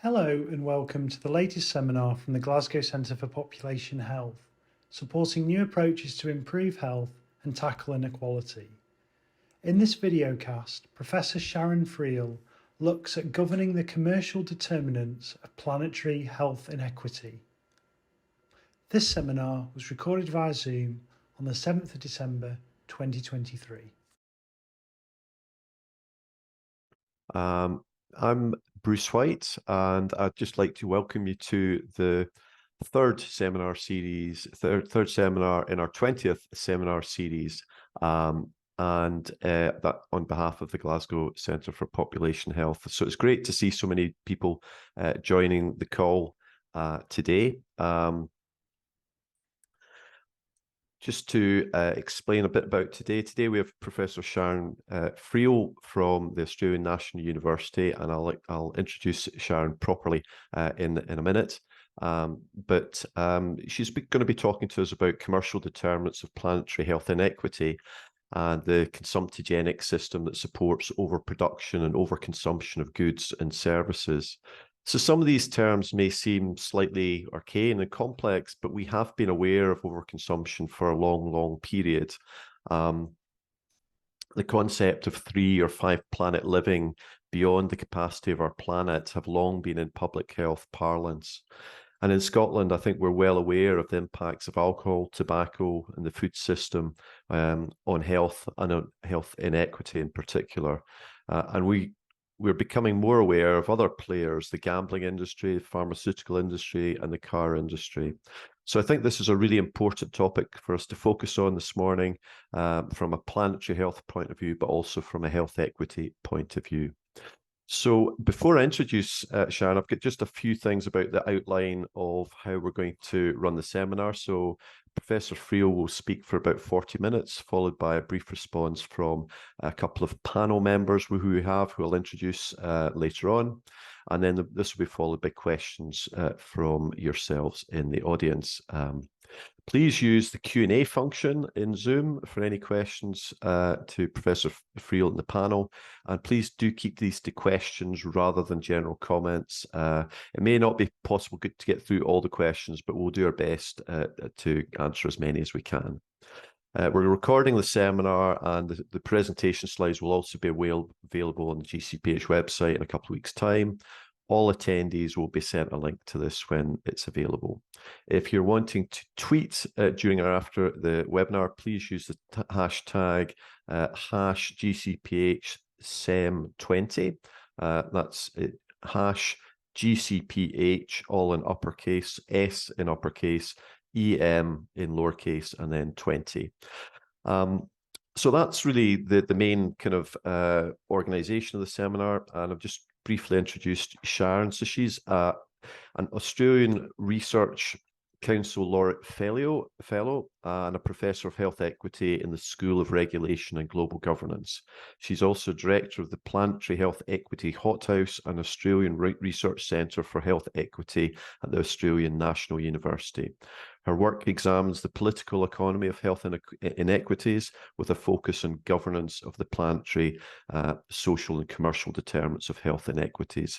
Hello and welcome to the latest seminar from the Glasgow Centre for Population Health, supporting new approaches to improve health and tackle inequality. In this videocast, Professor Sharon Friel looks at governing the commercial determinants of planetary health inequity. This seminar was recorded via Zoom on the 7th of December 2023. I'm Bruce White, and I'd just like to welcome you to the third seminar in our 20th seminar series, and that on behalf of the Glasgow Centre for Population Health. So it's great to see so many people joining the call today. Just to explain a bit about today. Today we have Professor Sharon Friel from the Australian National University, and I'll introduce Sharon properly in a minute. But she's going to be talking to us about commercial determinants of planetary health inequity and the consumptogenic system that supports overproduction and overconsumption of goods and services. So some of these terms may seem slightly arcane and complex, but we have been aware of overconsumption for a long period. The concept of 3 or 5 planet living beyond the capacity of our planet have long been in public health parlance. And in Scotland, I think we're well aware of the impacts of alcohol, tobacco, and the food system on health and on health inequity in particular. And we're becoming more aware of other players, the gambling industry, the pharmaceutical industry, and the car industry. So I think this is a really important topic for us to focus on this morning from a planetary health point of view, but also from a health equity point of view. So before I introduce Sharon, I've got just a few things about the outline of how we're going to run the seminar. So Professor Friel will speak for about 40 minutes, followed by a brief response from a couple of panel members who I'll introduce later on. And then this will be followed by questions from yourselves in the audience. Please use the Q&A function in Zoom for any questions to Professor Friel and the panel. And please do keep these to questions rather than general comments. It may not be possible to get through all the questions, but we'll do our best to answer as many as we can. We're recording the seminar, and the presentation slides will also be available on the GCPH website in a couple of weeks' time. All attendees will be sent a link to this when it's available. If you're wanting to tweet during or after the webinar, please use the hashtag #GCPHSEM20. That's it, #GCPH, all in uppercase, S in uppercase, EM in lowercase, and then 20. So that's really the main kind of organization of the seminar, and I've just briefly introduced Sharon. So she's an Australian Research Council Laureate Fellow and a Professor of Health Equity in the School of Regulation and Global Governance. She's also Director of the Planetary Health Equity Hothouse and Australian Research Centre for Health Equity at the Australian National University. Her work examines the political economy of health inequities with a focus on governance of the planetary, social and commercial determinants of health inequities.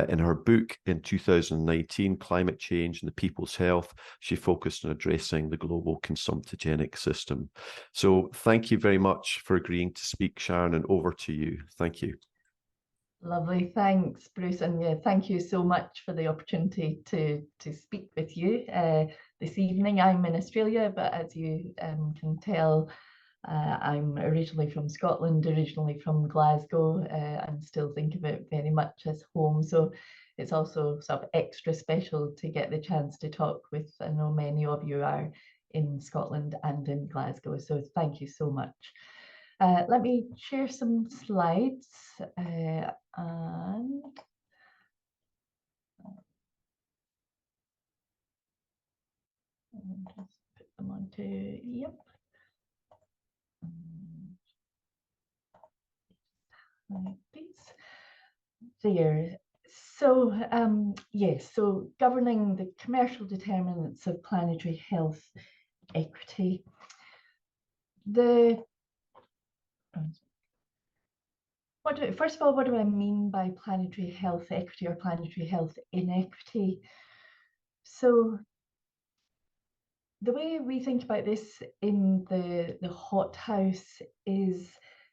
In her book in 2019, Climate Change and the People's Health, she focused on addressing the global consumptogenic system. So thank you very much for agreeing to speak, Sharon, and over to you. Thank you. Lovely, thanks, Bruce, and yeah, thank you so much for the opportunity to speak with you this evening. I'm in Australia, but as you can tell, I'm originally from Scotland, originally from Glasgow, and still think of it very much as home. So it's also sort of extra special to get the chance to talk with, I know many of you are in Scotland and in Glasgow, so thank you so much. Let me share some slides and just put them onto, yep. Please. There. So yes, so governing the commercial determinants of planetary health equity. First of all, what do I mean by planetary health equity or planetary health inequity? So the way we think about this in the hothouse is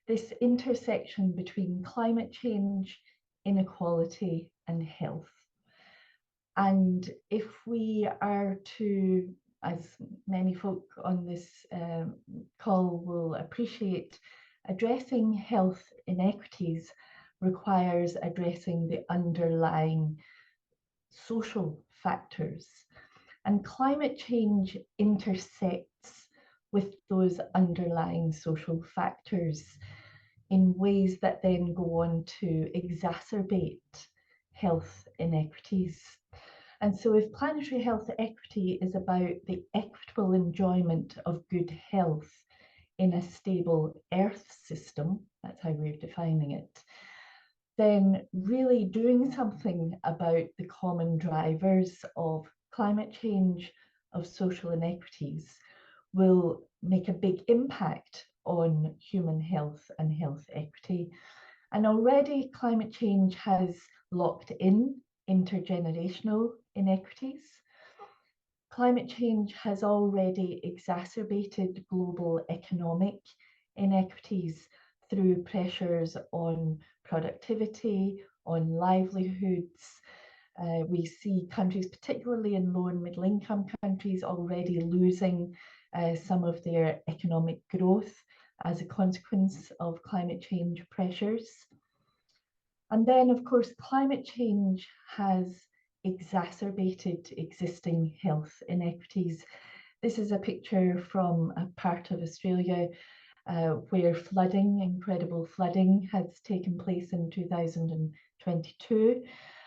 this intersection between climate change, inequality, and health. And if we are to, as many folk on this call will appreciate, addressing health inequities requires addressing the underlying social factors. And climate change intersects with those underlying social factors in ways that then go on to exacerbate health inequities. And so if planetary health equity is about the equitable enjoyment of good health in a stable Earth system, that's how we're defining it, then really doing something about the common drivers of climate change, of social inequities, will make a big impact on human health and health equity. And already climate change has locked in intergenerational inequities. Climate change has already exacerbated global economic inequities through pressures on productivity, on livelihoods. We see countries, particularly in low and middle income countries, already losing some of their economic growth as a consequence of climate change pressures. And then, of course, climate change has exacerbated existing health inequities. This is a picture from a part of Australia where flooding, incredible flooding, has taken place in 2022.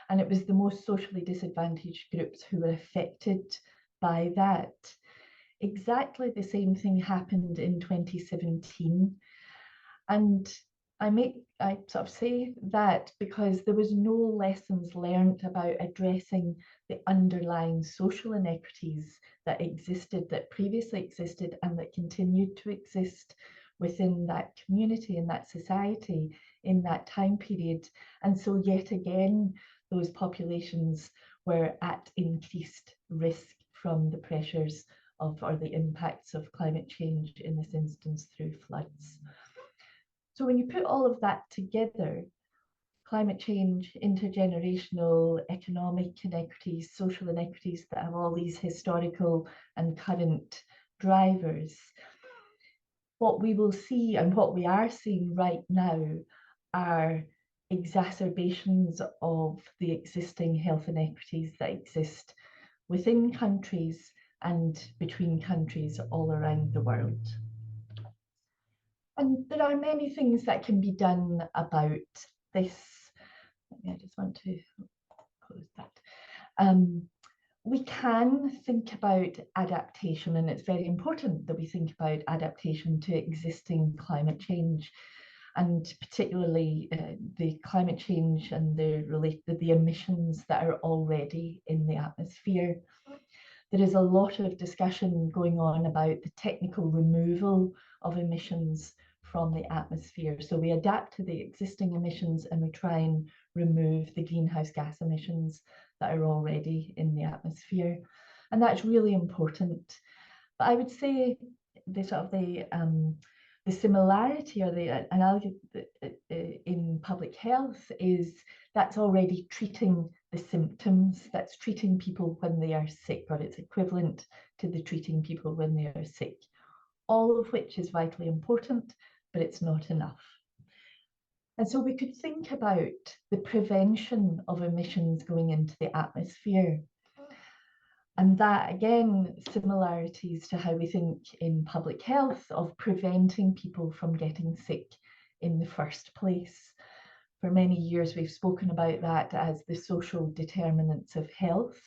And it was the most socially disadvantaged groups who were affected by that. Exactly the same thing happened in 2017. And I sort of say that because there was no lessons learned about addressing the underlying social inequities that existed, that previously existed, and that continued to exist within that community, in that society, in that time period. And so yet again, those populations were at increased risk from the pressures of, or the impacts of climate change, in this instance through floods. So when you put all of that together, climate change, intergenerational, economic inequities, social inequities that have all these historical and current drivers, what we will see and what we are seeing right now are exacerbations of the existing health inequities that exist within countries and between countries all around the world. And there are many things that can be done about this. I just want to close that. We can think about adaptation, and it's very important that we think about adaptation to existing climate change, and particularly the climate change and the emissions that are already in the atmosphere. There is a lot of discussion going on about the technical removal of emissions from the atmosphere. So we adapt to the existing emissions and we try and remove the greenhouse gas emissions that are already in the atmosphere. And that's really important. But I would say the sort of the similarity or the analogy in public health is that's already treating the symptoms, that's treating people when they are sick, or it's equivalent to the treating people when they are sick, all of which is vitally important, but it's not enough. And so we could think about the prevention of emissions going into the atmosphere. And that, again, similarities to how we think in public health of preventing people from getting sick in the first place. For many years, we've spoken about that as the social determinants of health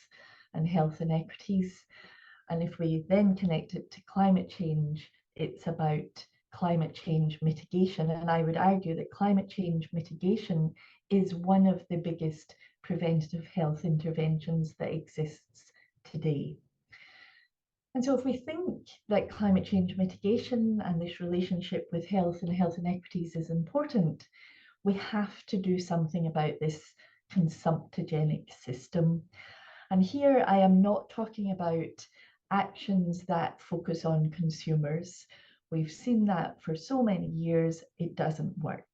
and health inequities. And if we then connect it to climate change, it's about climate change mitigation. And I would argue that climate change mitigation is one of the biggest preventative health interventions that exists today. And so if we think that climate change mitigation and this relationship with health and health inequities is important, we have to do something about this consumptogenic system. And here I am not talking about actions that focus on consumers. We've seen that for so many years, it doesn't work.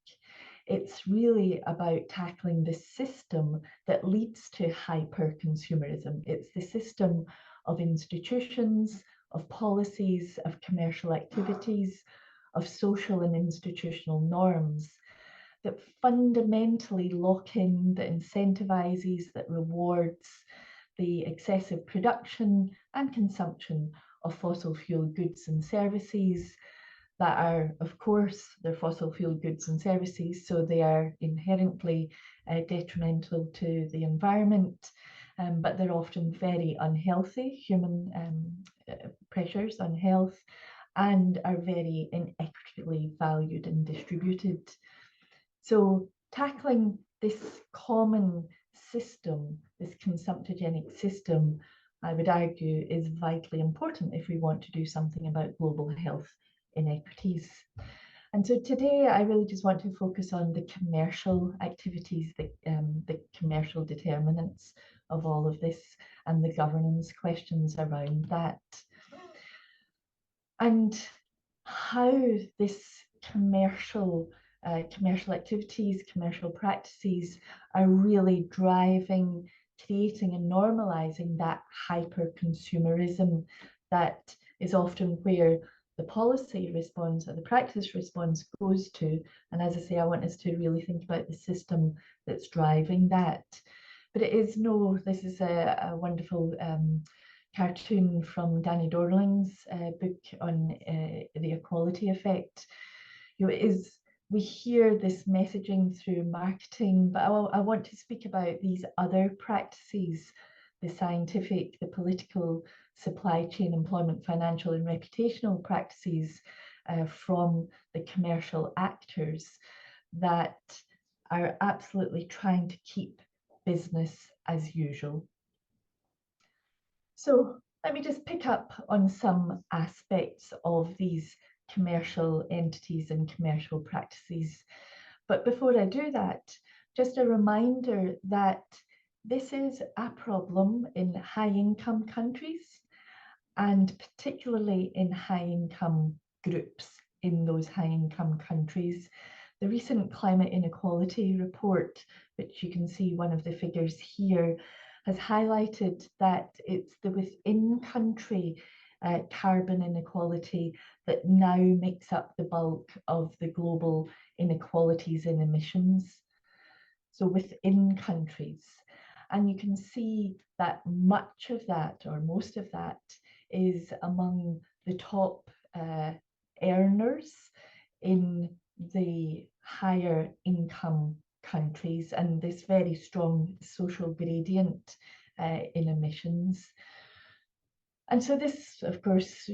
It's really about tackling the system that leads to hyper-consumerism. It's the system of institutions, of policies, of commercial activities, of social and institutional norms that fundamentally lock in, that incentivizes, that rewards the excessive production and consumption of fossil fuel goods and services that are, of course, they're fossil fuel goods and services, so they are inherently detrimental to the environment, but they're often very unhealthy, human pressures on health, and are very inequitably valued and distributed. So tackling this common system, this consumptogenic system, I would argue is vitally important if we want to do something about global health inequities. And so today I really just want to focus on the commercial activities, the commercial determinants of all of this and the governance questions around that. And how this commercial activities, commercial practices are really driving, creating and normalizing that hyper-consumerism that is often where the policy response or the practice response goes to. And as I say, I want us to really think about the system that's driving that. But it is this is a wonderful cartoon from Danny Dorling's book on the equality effect. We hear this messaging through marketing, but I want to speak about these other practices, the scientific, the political, supply chain, employment, financial and reputational practices from the commercial actors that are absolutely trying to keep business as usual. So let me just pick up on some aspects of these commercial entities and commercial practices. But before I do that, just a reminder that this is a problem in high-income countries and particularly in high-income groups in those high-income countries. The recent climate inequality report, which you can see one of the figures here, has highlighted that it's the within-country carbon inequality that now makes up the bulk of the global inequalities in emissions. So within countries. And you can see that much of that, or most of that, is among the top earners in the higher income countries, and this very strong social gradient in emissions. And so this, of course,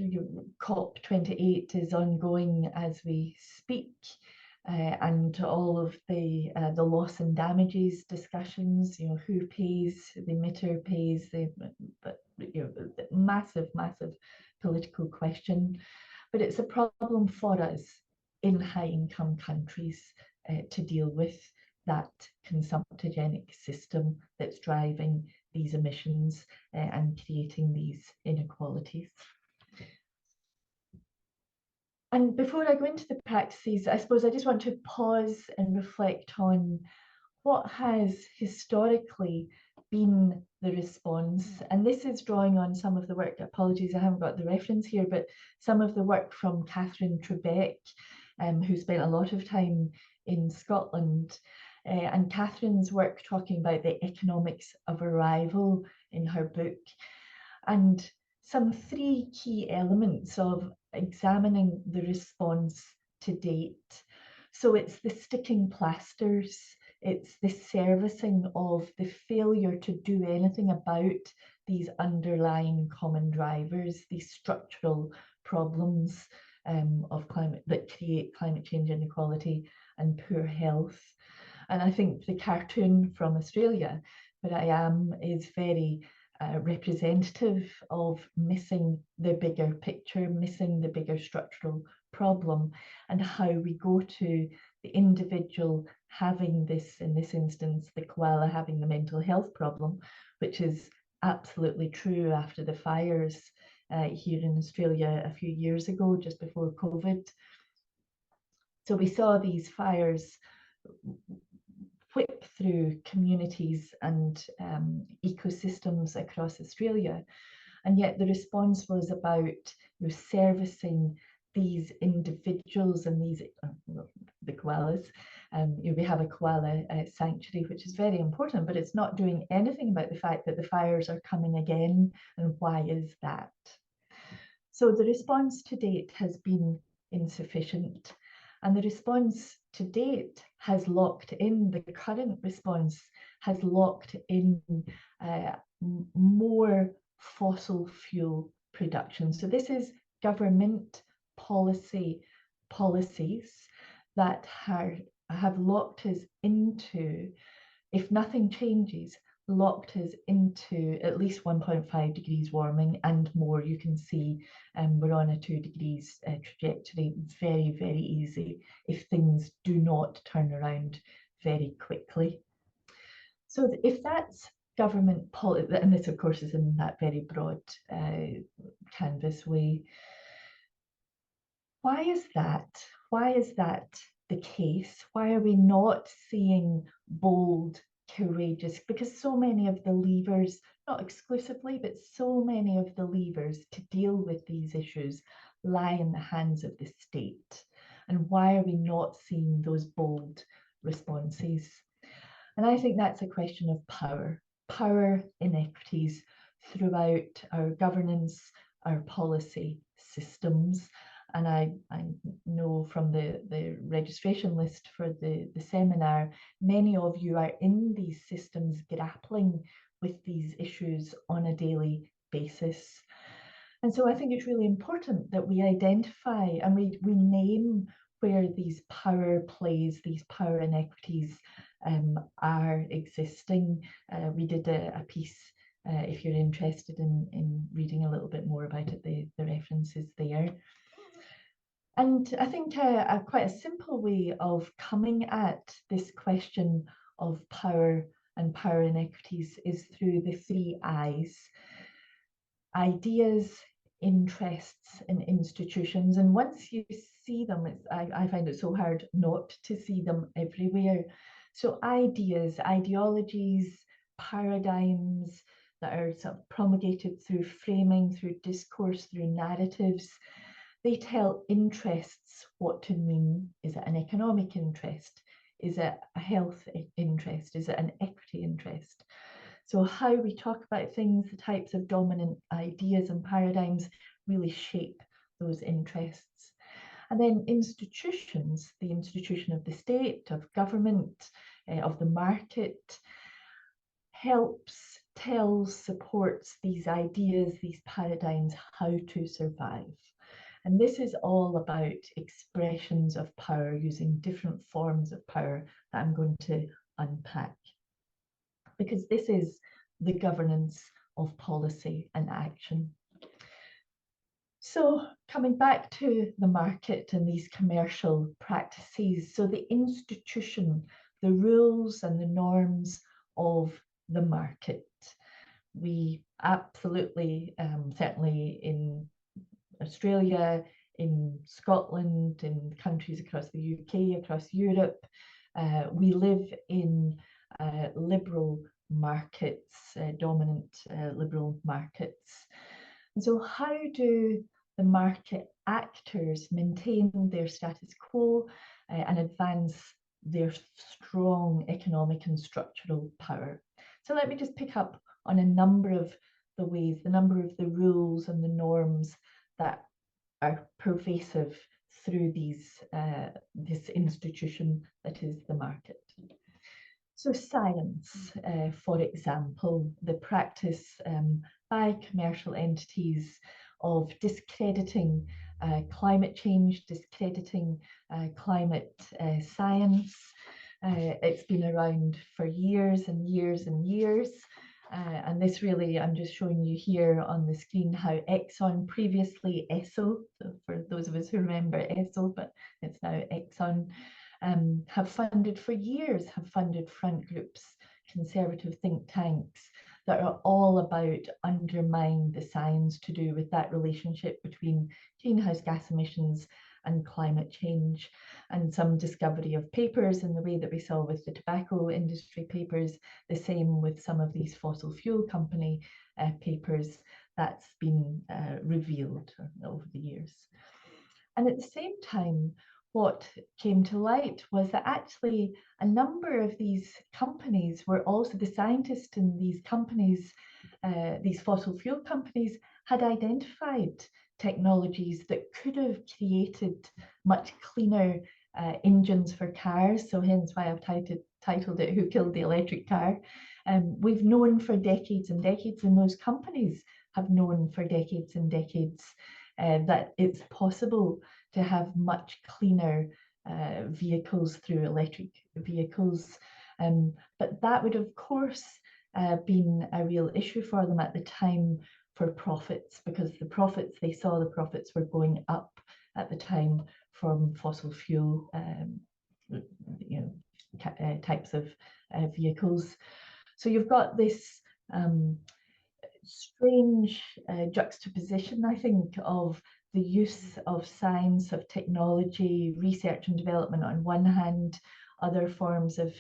COP28 is ongoing as we speak, and all of the loss and damages discussions, who pays, the emitter pays, the massive political question. But it's a problem for us in high-income countries to deal with that consumptogenic system that's driving these emissions and creating these inequalities. And before I go into the practices, I suppose I just want to pause and reflect on what has historically been the response. And this is drawing on some of the work, apologies, I haven't got the reference here, but some of the work from Catherine Trebeck, who spent a lot of time in Scotland. And Catherine's work talking about the economics of arrival in her book. And some three key elements of examining the response to date. So it's the sticking plasters, it's the servicing of the failure to do anything about these underlying common drivers, these structural problems of climate that create climate change inequality and poor health. And I think the cartoon from Australia, where I am, is very representative of missing the bigger picture, missing the bigger structural problem, and how we go to the individual having this, in this instance, the koala having the mental health problem, which is absolutely true after the fires here in Australia a few years ago, just before COVID. So we saw these fires whip through communities and ecosystems across Australia. And yet the response was about servicing these individuals and these, the koalas. We have a koala sanctuary, which is very important, but it's not doing anything about the fact that the fires are coming again. And why is that? So the response to date has been insufficient. And the response to date has locked in, the current response has locked in more fossil fuel production. So this is government policies that have locked us into, if nothing changes, locked us into at least 1.5 degrees warming and more. You can see we're on a 2 degrees trajectory very, very easy if things do not turn around very quickly. So if that's government policy, and this of course is in that very broad canvas way, why is that? Why is that the case? Why are we not seeing bold, courageous? Because so many of the levers, not exclusively, but so many of the levers to deal with these issues lie in the hands of the state. And why are we not seeing those bold responses? And I think that's a question of power inequities throughout our governance, our policy systems. And I know from the registration list for the seminar, many of you are in these systems grappling with these issues on a daily basis. And so I think it's really important that we identify and we name where these power plays, these power inequities are existing. We did a piece, if you're interested in reading a little bit more about it, the reference is there. And I think quite a simple way of coming at this question of power and power inequities is through the 3 I's: ideas, interests, and institutions. And once you see them, I find it so hard not to see them everywhere. So ideas, ideologies, paradigms that are sort of promulgated through framing, through discourse, through narratives, they tell interests what to mean. Is it an economic interest? Is it a health interest? Is it an equity interest? So how we talk about things, the types of dominant ideas and paradigms really shape those interests. And then institutions, the institution of the state, of government, of the market, helps, tells, supports these ideas, these paradigms, how to survive. And this is all about expressions of power using different forms of power that I'm going to unpack. Because this is the governance of policy and action. So coming back to the market and these commercial practices, so the institution, the rules and the norms of the market. We absolutely, certainly in Australia, in Scotland, in countries across the UK, across Europe, we live in liberal markets, dominant liberal markets. And so how do the market actors maintain their status quo and advance their strong economic and structural power? So let me just pick up on a number of the ways, the number of the rules and the norms that are pervasive through this institution that is the market. So science, for example, the practice by commercial entities of discrediting climate change, discrediting climate science. It's been around for years and years and years. And this really, I'm just showing you here on the screen how Exxon, previously Esso, so for those of us who remember Esso, but it's now Exxon, have funded for years, have funded front groups, conservative think tanks that are all about undermining the science to do with that relationship between greenhouse gas emissions and climate change, and some discovery of papers in the way that we saw with the tobacco industry papers, the same with some of these fossil fuel company papers that's been revealed over the years. And at the same time, what came to light was that actually a number of these companies were also, the scientists in these companies, these fossil fuel companies, had identified technologies that could have created much cleaner engines for cars. So hence why I've titled it Who Killed the Electric Car? We've known for decades and decades, and those companies have known for decades and decades that it's possible to have much cleaner vehicles through electric vehicles. But that would, of course, been a real issue for them at the time for profits, because the profits, they saw the profits were going up at the time from fossil fuel types of vehicles. So you've got this strange juxtaposition, I think, of the use of science, of technology, research and development on one hand, other forms of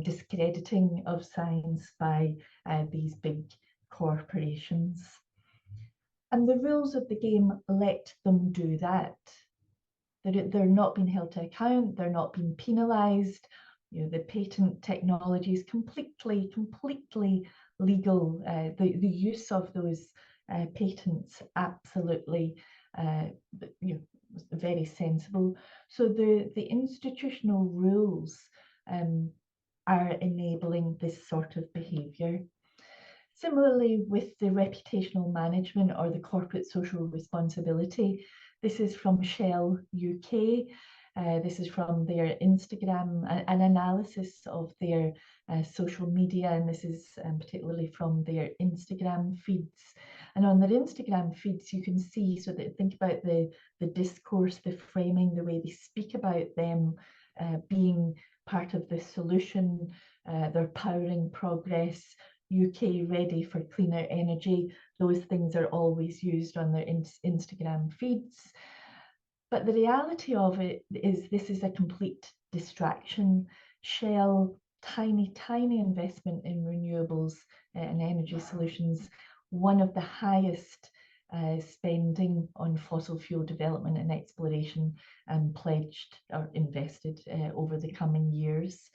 discrediting of science by these big corporations. And the rules of the game let them do that. They're not being held to account, they're not being penalised. You know, the patent technology is completely legal. The use of those patents absolutely very sensible. So the institutional rules are enabling this sort of behaviour. Similarly, with the reputational management or the corporate social responsibility, this is from Shell UK. This is from their Instagram, an analysis of their social media, and this is particularly from their Instagram feeds. And on their Instagram feeds, you can see, so that think about the discourse, the framing, the way they speak about them being part of the solution, they're powering progress, UK ready for cleaner energy. Those things are always used on their Instagram feeds. But the reality of it is this is a complete distraction. Shell, tiny investment in renewables and energy solutions, one of the highest spending on fossil fuel development and exploration pledged or invested over the coming years.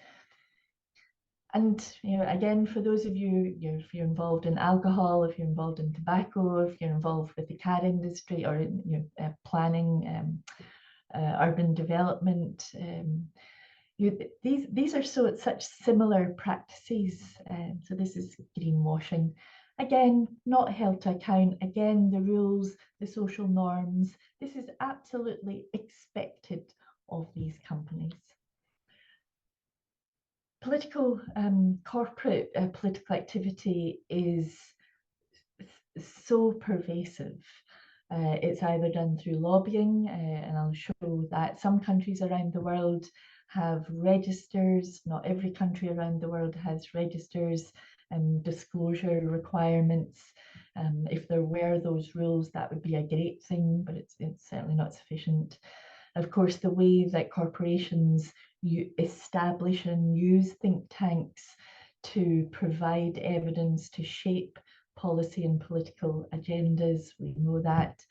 And again, for those of you, if you're involved in alcohol, if you're involved in tobacco, if you're involved with the car industry or in planning, urban development, these are such similar practices. So this is greenwashing. Again, not held to account. Again, the rules, the social norms. This is absolutely expected of these companies. Political, corporate political activity is so pervasive. It's either done through lobbying, and I'll show that some countries around the world have registers. Not every country around the world has registers and disclosure requirements. If there were those rules, that would be a great thing, but it's certainly not sufficient. Of course, the way that corporations establish and use think tanks to provide evidence to shape policy and political agendas, we know that.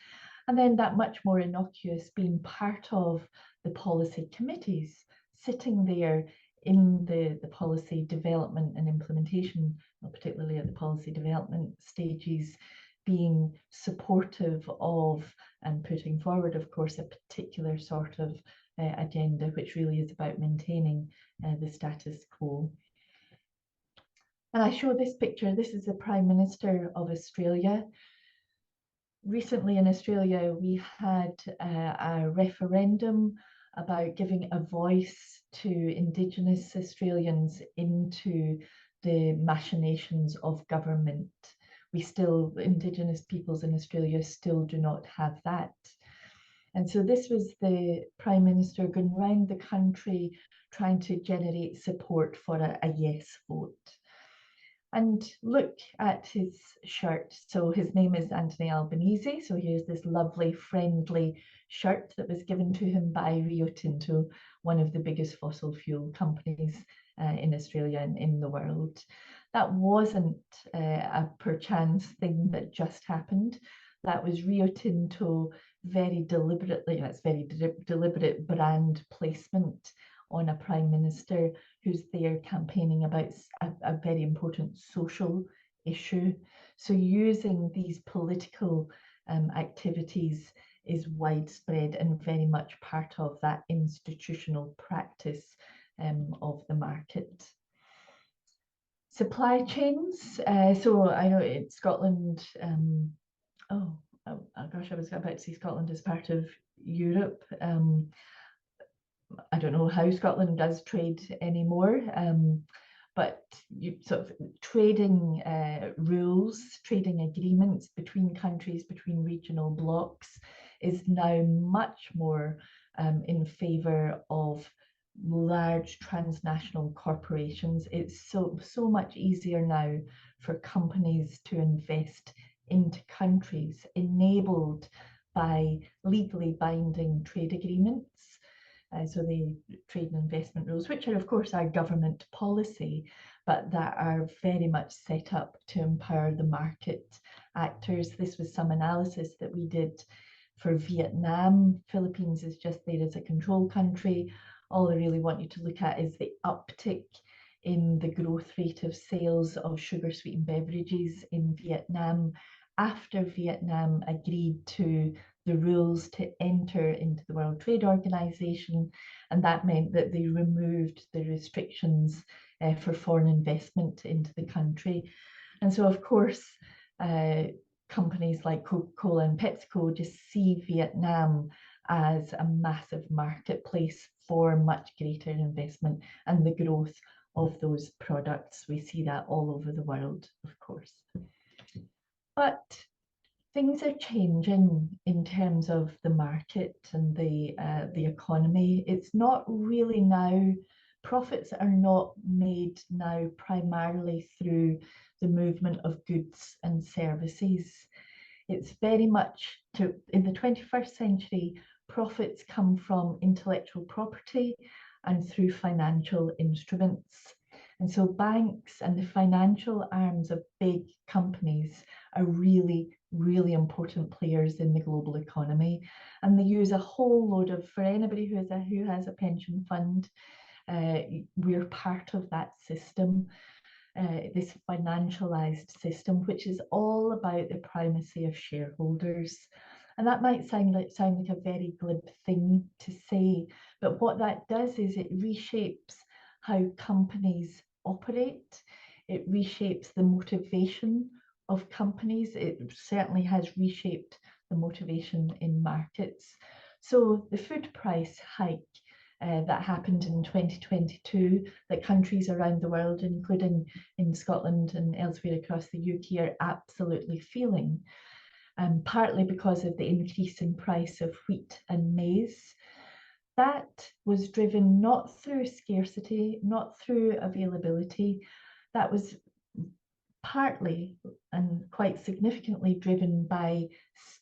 And then that much more innocuous being part of the policy committees, sitting there in the policy development and implementation, particularly at the policy development stages, being supportive of and putting forward, of course, a particular sort of agenda, which really is about maintaining the status quo. And I show this picture. This is the Prime Minister of Australia. Recently in Australia, we had a referendum about giving a voice to Indigenous Australians into the machinations of government. We still, Indigenous peoples in Australia still do not have that. And so this was the Prime Minister going around the country trying to generate support for a yes vote. And look at his shirt. So his name is Anthony Albanese. So here's this lovely, friendly shirt that was given to him by Rio Tinto, one of the biggest fossil fuel companies in Australia and in the world. That wasn't a perchance thing that just happened. That was Rio Tinto very deliberately, that's very deliberate brand placement on a prime minister who's there campaigning about a very important social issue. So using these political activities is widespread and very much part of that institutional practice of the market. Supply chains. So I know in Scotland, oh gosh, I was about to say Scotland is part of Europe. I don't know how Scotland does trade anymore, but sort of trading rules, trading agreements between countries, between regional blocks is now much more in favour of large transnational corporations. It's so much easier now for companies to invest into countries enabled by legally binding trade agreements. So the trade and investment rules, which are of course our government policy, but that are very much set up to empower the market actors. This was some analysis that we did for Vietnam. Philippines is just there as a control country. All I really want you to look at is the uptick in the growth rate of sales of sugar sweetened beverages in Vietnam after Vietnam agreed to the rules to enter into the World Trade Organization, and that meant that they removed the restrictions for foreign investment into the country. And so of course companies like Coca-Cola and PepsiCo just see Vietnam as a massive marketplace for much greater investment and the growth of those products. We see that all over the world, of course. But things are changing in terms of the market and the economy. It's not really now, profits are not made now primarily through the movement of goods and services. It's very much in the 21st century, profits come from intellectual property and through financial instruments. And so banks and the financial arms of big companies are really important players in the global economy. And they use a whole load of, for anybody who has a pension fund, we're part of that system, this financialized system, which is all about the primacy of shareholders. And that might sound like a very glib thing to say, but what that does is it reshapes how companies operate. It reshapes the motivation of companies. It certainly has reshaped the motivation in markets. So the food price hike that happened in 2022, that countries around the world, including in Scotland and elsewhere across the UK, are absolutely feeling, partly because of the increase in price of wheat and maize. That was driven not through scarcity, not through availability. That was partly and quite significantly driven by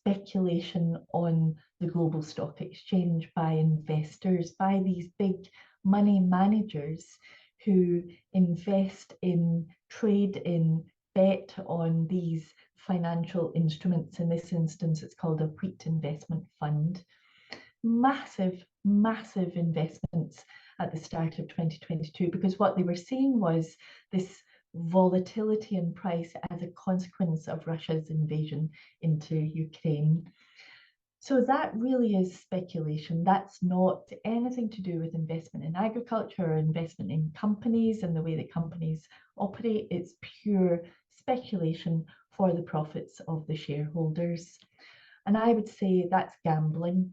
speculation on the global stock exchange by investors, by these big money managers who invest in, trade in, bet on these financial instruments. In this instance, it's called a wheat investment fund. Massive investments at the start of 2022, because what they were seeing was this volatility in price as a consequence of Russia's invasion into Ukraine. So that really is speculation. That's not anything to do with investment in agriculture or investment in companies and the way that companies operate. It's pure speculation for the profits of the shareholders. And I would say that's gambling,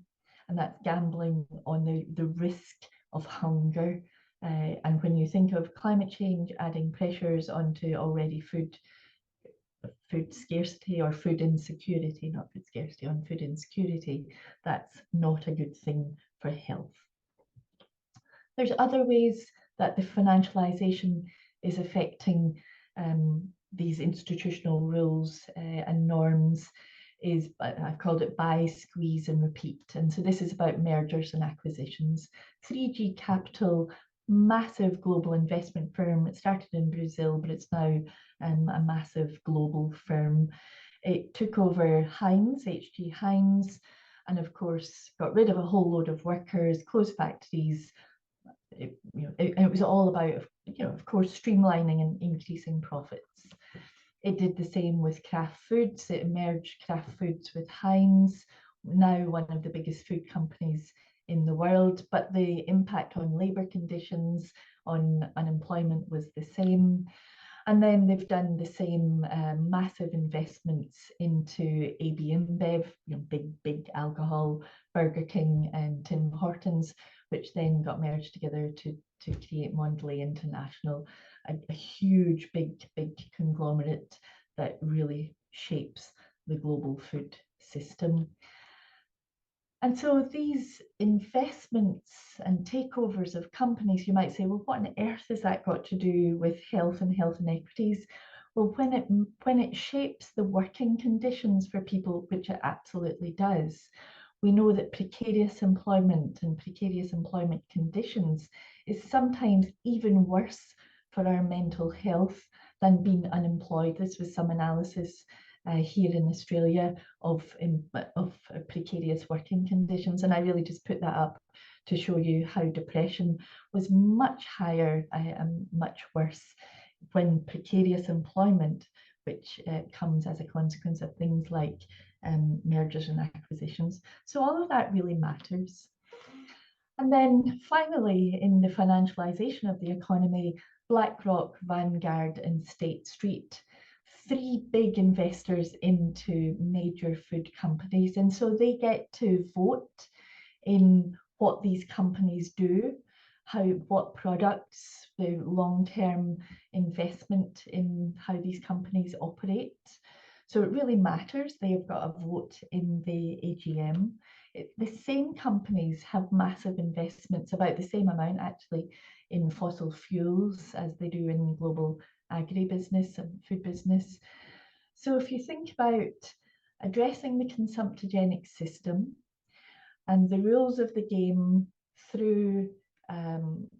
and that's gambling on the risk of hunger. And when you think of climate change adding pressures onto already food scarcity or food insecurity, not food scarcity, on food insecurity, that's not a good thing for health. There's other ways that the financialization is affecting these institutional rules and norms. I've called it buy, squeeze and repeat. And so this is about mergers and acquisitions. 3G Capital, massive global investment firm. It started in Brazil, but it's now a massive global firm. It took over Heinz, HG Heinz, and of course got rid of a whole load of workers, closed factories. It was all about, of course, streamlining and increasing profits. It did the same with Kraft Foods. It merged Kraft Foods with Heinz, now one of the biggest food companies in the world, but the impact on labour conditions, on unemployment was the same. And then they've done the same massive investments into AB InBev, big alcohol, Burger King and Tim Hortons, which then got merged together to create Mondelez International, a huge, big conglomerate that really shapes the global food system. And so these investments and takeovers of companies, you might say, well, what on earth has that got to do with health and health inequities? Well, when it shapes the working conditions for people, which it absolutely does, we know that precarious employment and precarious employment conditions is sometimes even worse for our mental health than being unemployed. This was some analysis here in Australia of precarious working conditions, and I really just put that up to show you how depression was much higher and much worse when precarious employment, which comes as a consequence of things like mergers and acquisitions. So all of that really matters. And then finally, in the financialization of the economy, BlackRock, Vanguard and State Street, three big investors into major food companies. And so they get to vote in what these companies do, what products, the long-term investment in how these companies operate. So it really matters. They've got a vote in the AGM. The same companies have massive investments, about the same amount actually, in fossil fuels as they do in global agribusiness and food business. So if you think about addressing the consumptogenic system and the rules of the game through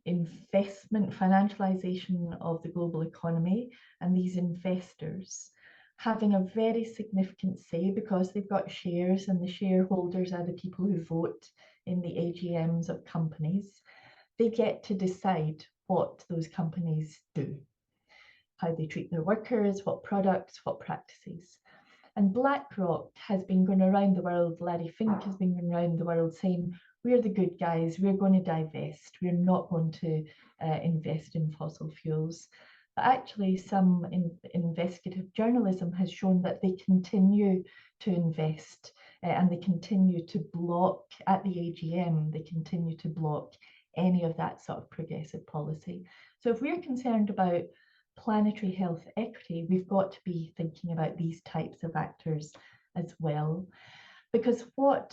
investment, financialization of the global economy, and these investors having a very significant say because they've got shares and the shareholders are the people who vote in the AGMs of companies, they get to decide what those companies do, how they treat their workers, what products, what practices. And BlackRock has been going around the world, Larry Fink has been going around the world saying, we're the good guys, we're going to divest, we're not going to invest in fossil fuels. But actually some investigative journalism has shown that they continue to invest and they continue to block, at the AGM, they continue to block any of that sort of progressive policy. So if we're concerned about planetary health equity, we've got to be thinking about these types of actors as well. Because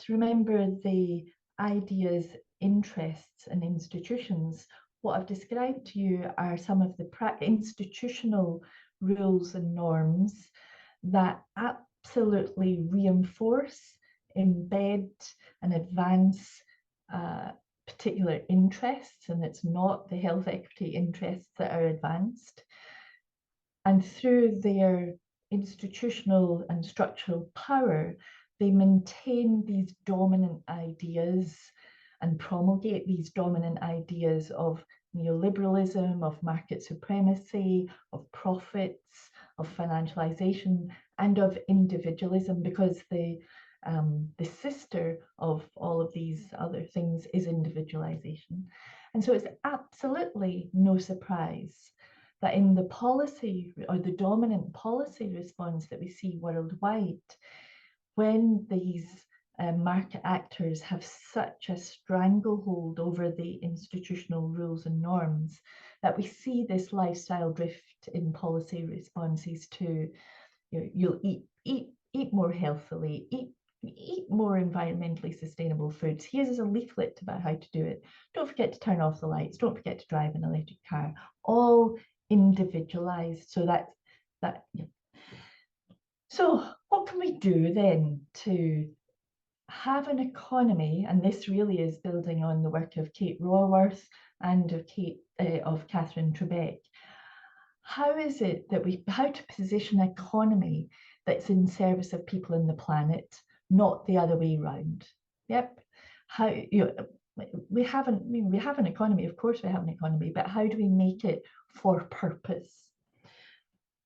remember the ideas, interests and institutions, what I've described to you are some of the institutional rules and norms that absolutely reinforce, embed and advance particular interests, and it's not the health equity interests that are advanced. And through their institutional and structural power, they maintain these dominant ideas and promulgate these dominant ideas of neoliberalism, of market supremacy, of profits, of financialization, and of individualism, because the sister of all of these other things is individualization. And so it's absolutely no surprise that in the policy or the dominant policy response that we see worldwide, when these market actors have such a stranglehold over the institutional rules and norms that we see this lifestyle drift in policy responses to, you'll eat more healthily, eat more environmentally sustainable foods. Here's a leaflet about how to do it. Don't forget to turn off the lights. Don't forget to drive an electric car. All individualized. So that. Yeah. So what can we do then to have an economy? And this really is building on the work of Kate Raworth and of Catherine Trebeck. How is it that how to position an economy that's in service of people and the planet, not the other way around? Yep. How, we have an economy, of course we have an economy, but how do we make it for purpose?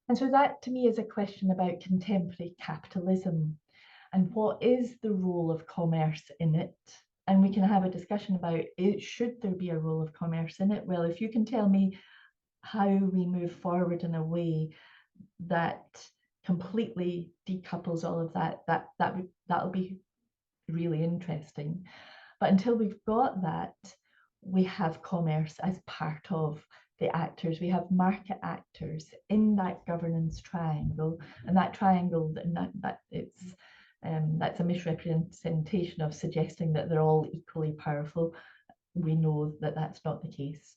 And so that to me is a question about contemporary capitalism and what is the role of commerce in it. And we can have a discussion about should there be a role of commerce in it? Well, if you can tell me how we move forward in a way that completely decouples all of that'll be really interesting. But until we've got that, we have commerce as part of the actors. We have market actors in that governance triangle, and that triangle, that's a misrepresentation of suggesting that they're all equally powerful. We know that that's not the case.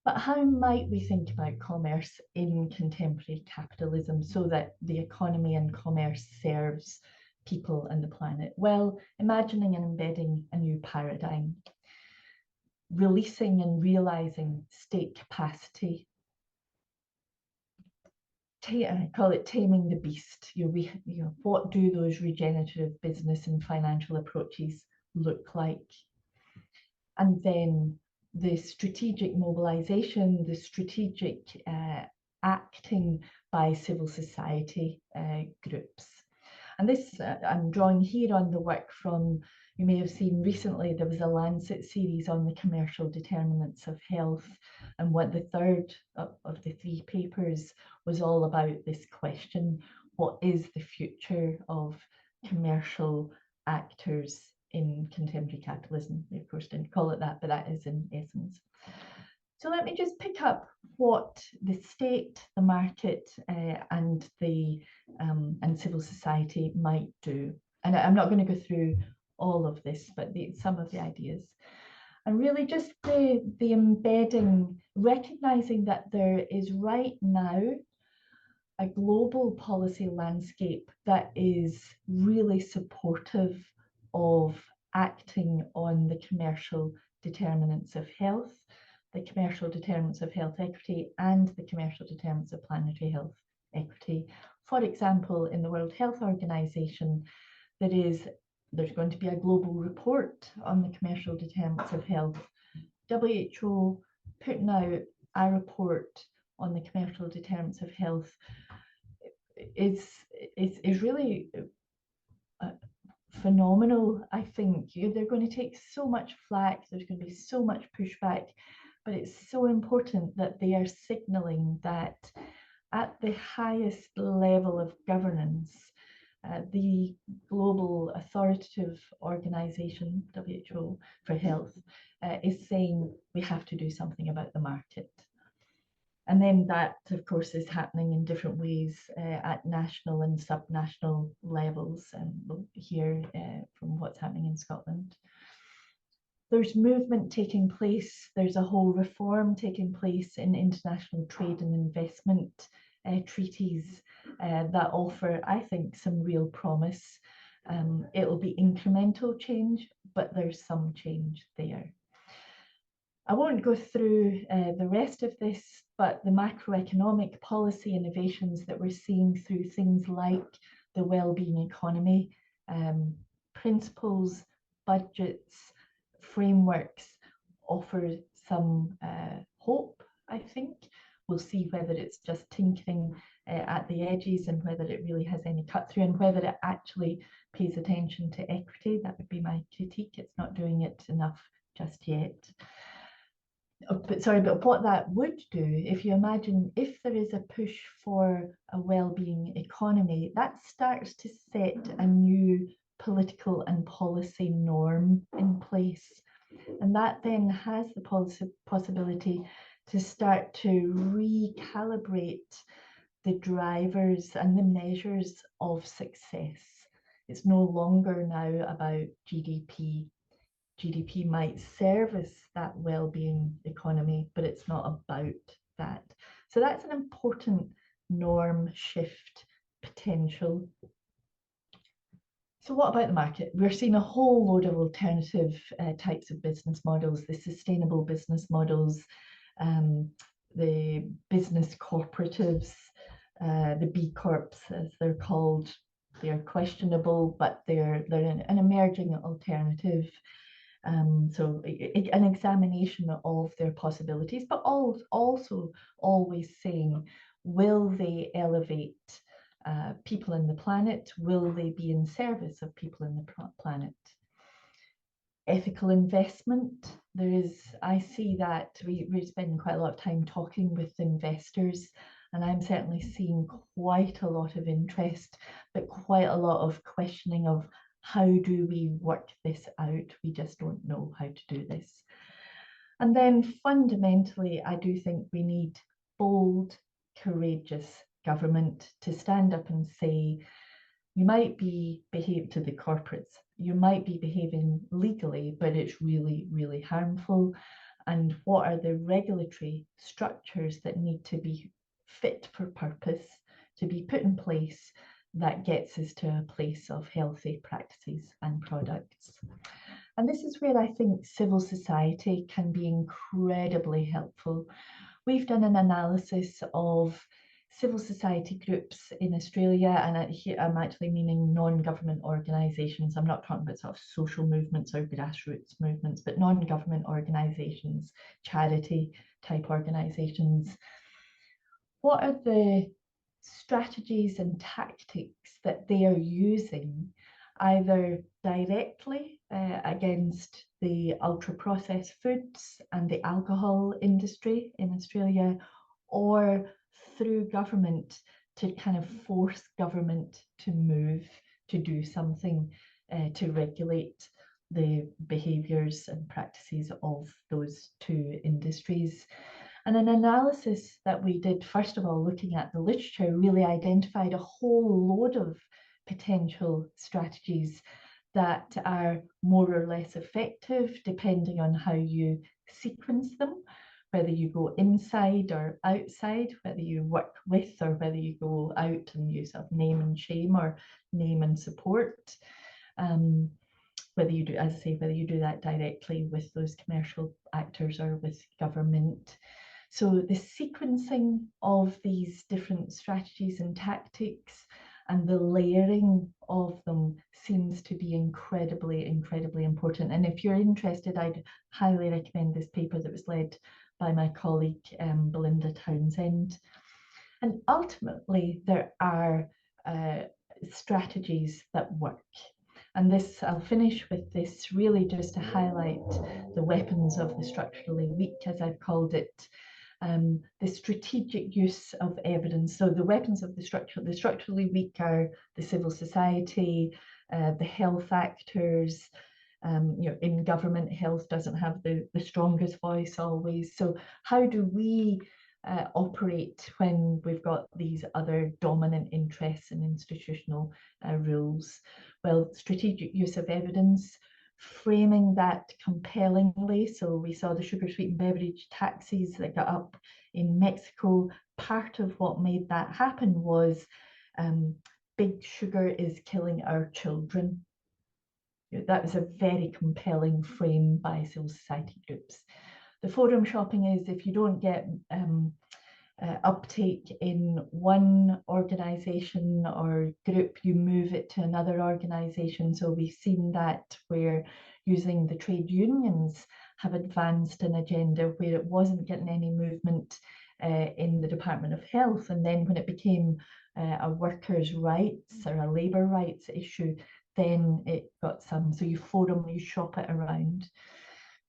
But how might we think about commerce in contemporary capitalism so that the economy and commerce serves people and the planet? Well, imagining and embedding a new paradigm, releasing and realizing state capacity. I call it taming the beast. What do those regenerative business and financial approaches look like? And then the strategic mobilization, the strategic acting by civil society groups. And this, I'm drawing here on the work from, you may have seen recently, there was a Lancet series on the commercial determinants of health. And what the third of the three papers was all about this question: what is the future of commercial actors in contemporary capitalism? We of course didn't call it that, but that is in essence. So let me just pick up what the state, the market, and civil society might do. And I'm not going to go through all of this, but some of the ideas. And really just the embedding, recognizing that there is right now a global policy landscape that is really supportive of acting on the commercial determinants of health, the commercial determinants of health equity, and the commercial determinants of planetary health equity. For example, in the World Health Organization, there's going to be a global report on the commercial determinants of health. WHO putting out a report on the commercial determinants of health is really phenomenal. I think they're going to take so much flack, there's going to be so much pushback, but it's so important that they are signaling that at the highest level of governance, the global authoritative organization, WHO for health, is saying we have to do something about the market. And then that, of course, is happening in different ways at national and subnational levels, and we'll hear from what's happening in Scotland. There's movement taking place. There's a whole reform taking place in international trade and investment treaties that offer, I think, some real promise. It'll be incremental change, but there's some change there. I won't go through the rest of this, but the macroeconomic policy innovations that we're seeing through things like the well-being economy, principles, budgets, frameworks offer some hope, I think. We'll see whether it's just tinkering at the edges and whether it really has any cut through and whether it actually pays attention to equity. That would be my critique. It's not doing it enough just yet. But what that would do, if you imagine if there is a push for a well-being economy, that starts to set a new political and policy norm in place. And that then has the possibility to start to recalibrate the drivers and the measures of success. It's no longer now about GDP. GDP might service that well-being economy, but it's not about that. So that's an important norm shift potential. So what about the market? We're seeing a whole load of alternative types of business models, the sustainable business models, the business cooperatives, the B Corps, as they're called. They're questionable, but they're an emerging alternative. So an examination of their possibilities, but also always saying, will they elevate people in the planet? Will they be in service of people in the planet? Ethical investment. I see that we're spending quite a lot of time talking with investors, and I'm certainly seeing quite a lot of interest, but quite a lot of questioning of how do we work this out? We just don't know how to do this. And then fundamentally, I do think we need bold, courageous government to stand up and say, you might be behaving to the corporates, you might be behaving legally, but it's really, really harmful. And what are the regulatory structures that need to be fit for purpose, to be put in place that gets us to a place of healthy practices and products? And this is where I think civil society can be incredibly helpful. We've done an analysis of civil society groups in Australia, and here I'm actually meaning non-government organisations. I'm not talking about sort of social movements or grassroots movements, but non-government organisations, charity type organisations. What are the strategies and tactics that they are using, either directly against the ultra-processed foods and the alcohol industry in Australia, or through government to kind of force government to move, to do something to regulate the behaviours and practices of those two industries? And an analysis that we did, first of all, looking at the literature, really identified a whole load of potential strategies that are more or less effective depending on how you sequence them, whether you go inside or outside, whether you work with or whether you go out and use of name and shame or name and support. Whether you do, as I say, whether you do that directly with those commercial actors or with government. So the sequencing of these different strategies and tactics and the layering of them seems to be incredibly, incredibly important. And if you're interested, I'd highly recommend this paper that was led by my colleague, Belinda Townsend. And ultimately, there are strategies that work. And this, I'll finish with this really just to highlight the weapons of the structurally weak, as I've called it. The strategic use of evidence. So the weapons of the structurally weak are the civil society, the health actors. In government, health doesn't have the strongest voice always. So how do we operate when we've got these other dominant interests and institutional rules? Well, strategic use of evidence, framing that compellingly. So we saw the sugar sweetened beverage taxes that got up in Mexico. Part of what made that happen was big sugar is killing our children. That was a very compelling frame by civil society groups. The forum shopping is if you don't get uptake in one organisation or group, you move it to another organisation. So we've seen that where using the trade unions have advanced an agenda where it wasn't getting any movement in the Department of Health. And then when it became a workers' rights or a labour rights issue, then it got some. So you forum, you shop it around.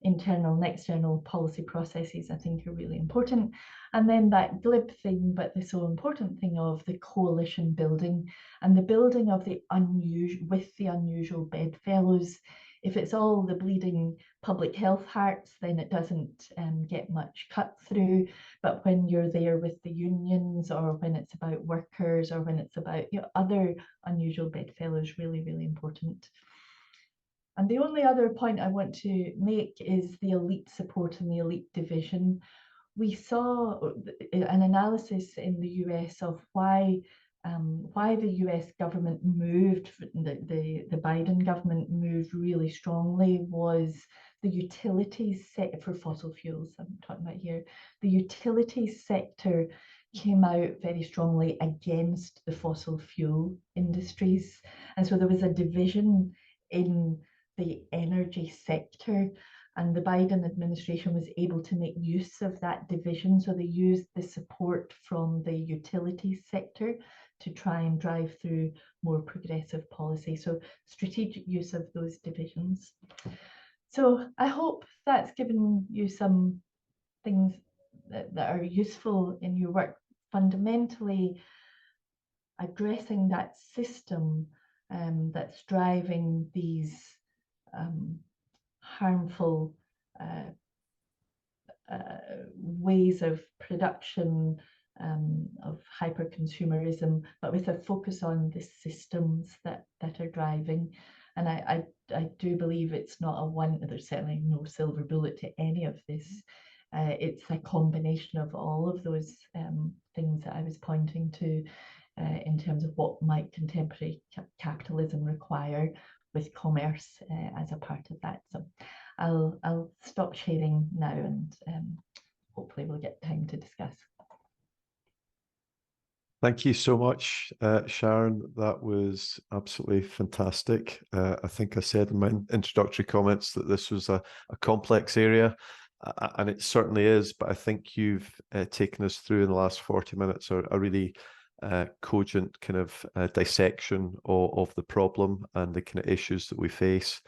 internal and external policy processes, I think, are really important. And then that glib thing, but the so important thing of the coalition building and the building of the unusual with the unusual bedfellows. If it's all the bleeding public health hearts, then it doesn't get much cut through. But when you're there with the unions, or when it's about workers, or when it's about other unusual bedfellows, really, really important. And the only other point I want to make is the elite support and the elite division. We saw an analysis in the US of why the US government moved, the Biden government moved really strongly, was the utilities sector for fossil fuels. I'm talking about here. The utilities sector came out very strongly against the fossil fuel industries. And so there was a division in the energy sector, and the Biden administration was able to make use of that division. So they used the support from the utilities sector to try and drive through more progressive policy. So strategic use of those divisions. So I hope that's given you some things that are useful in your work. Fundamentally, addressing that system that's driving these harmful ways of production, of hyper-consumerism, but with a focus on the systems that are driving. And I do believe it's not a one, there's certainly no silver bullet to any of this. It's a combination of all of those things that I was pointing to in terms of what might contemporary capitalism require, with commerce as a part of that. So I'll stop sharing now, and hopefully we'll get time to discuss. Thank you so much, Sharon. That was absolutely fantastic. I think I said in my introductory comments that this was a complex area, and it certainly is, but I think you've taken us through in the last 40 minutes a really cogent kind of dissection of the problem and the kind of issues that we face,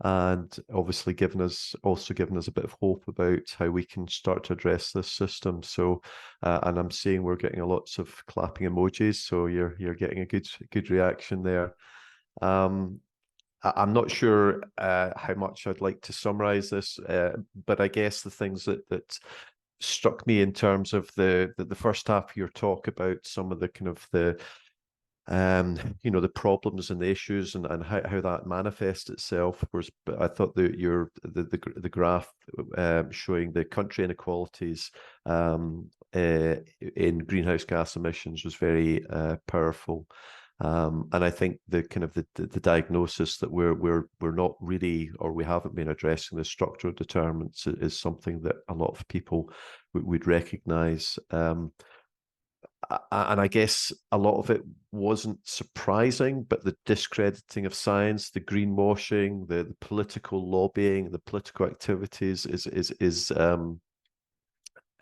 and obviously given us a bit of hope about how we can start to address this system. So and I'm seeing we're getting lots of clapping emojis, so you're getting a good reaction there. I'm not sure how much I'd like to summarize this, but I guess the things that struck me in terms of the first half of your talk about some of the kind of the the problems and the issues and how that manifests itself was, but I thought that the graph showing the country inequalities in greenhouse gas emissions was very powerful. And I think the kind of the diagnosis that we're not really, or we haven't been addressing the structural determinants is something that a lot of people would recognize. And I guess a lot of it wasn't surprising, but the discrediting of science, the greenwashing, the political lobbying, the political activities is something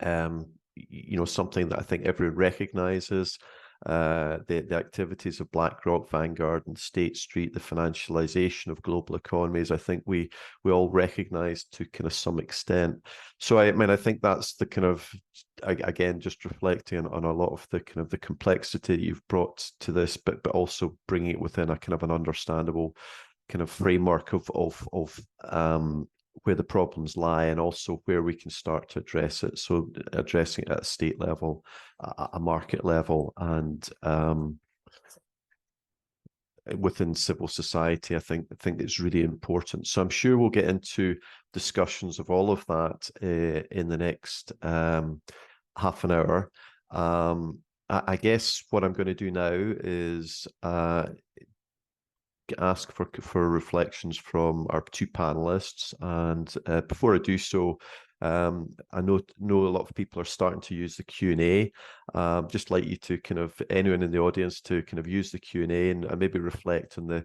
that I think everyone recognizes. The activities of BlackRock, Vanguard, and State Street, the financialization of global economies, I think we all recognize to kind of some extent. So I mean, I think that's the kind of, again, just reflecting on a lot of the kind of the complexity that you've brought to this, but also bringing it within a kind of an understandable kind of framework of where the problems lie and also where we can start to address it. So addressing it at a state level, a market level, and within civil society, I think it's really important. So I'm sure we'll get into discussions of all of that in the next half an hour. I guess what I'm going to do now is ask for reflections from our two panelists, and before I do so, I know a lot of people are starting to use the Q&A. Just like you to kind of, anyone in the audience, to kind of use the Q&A and maybe reflect on the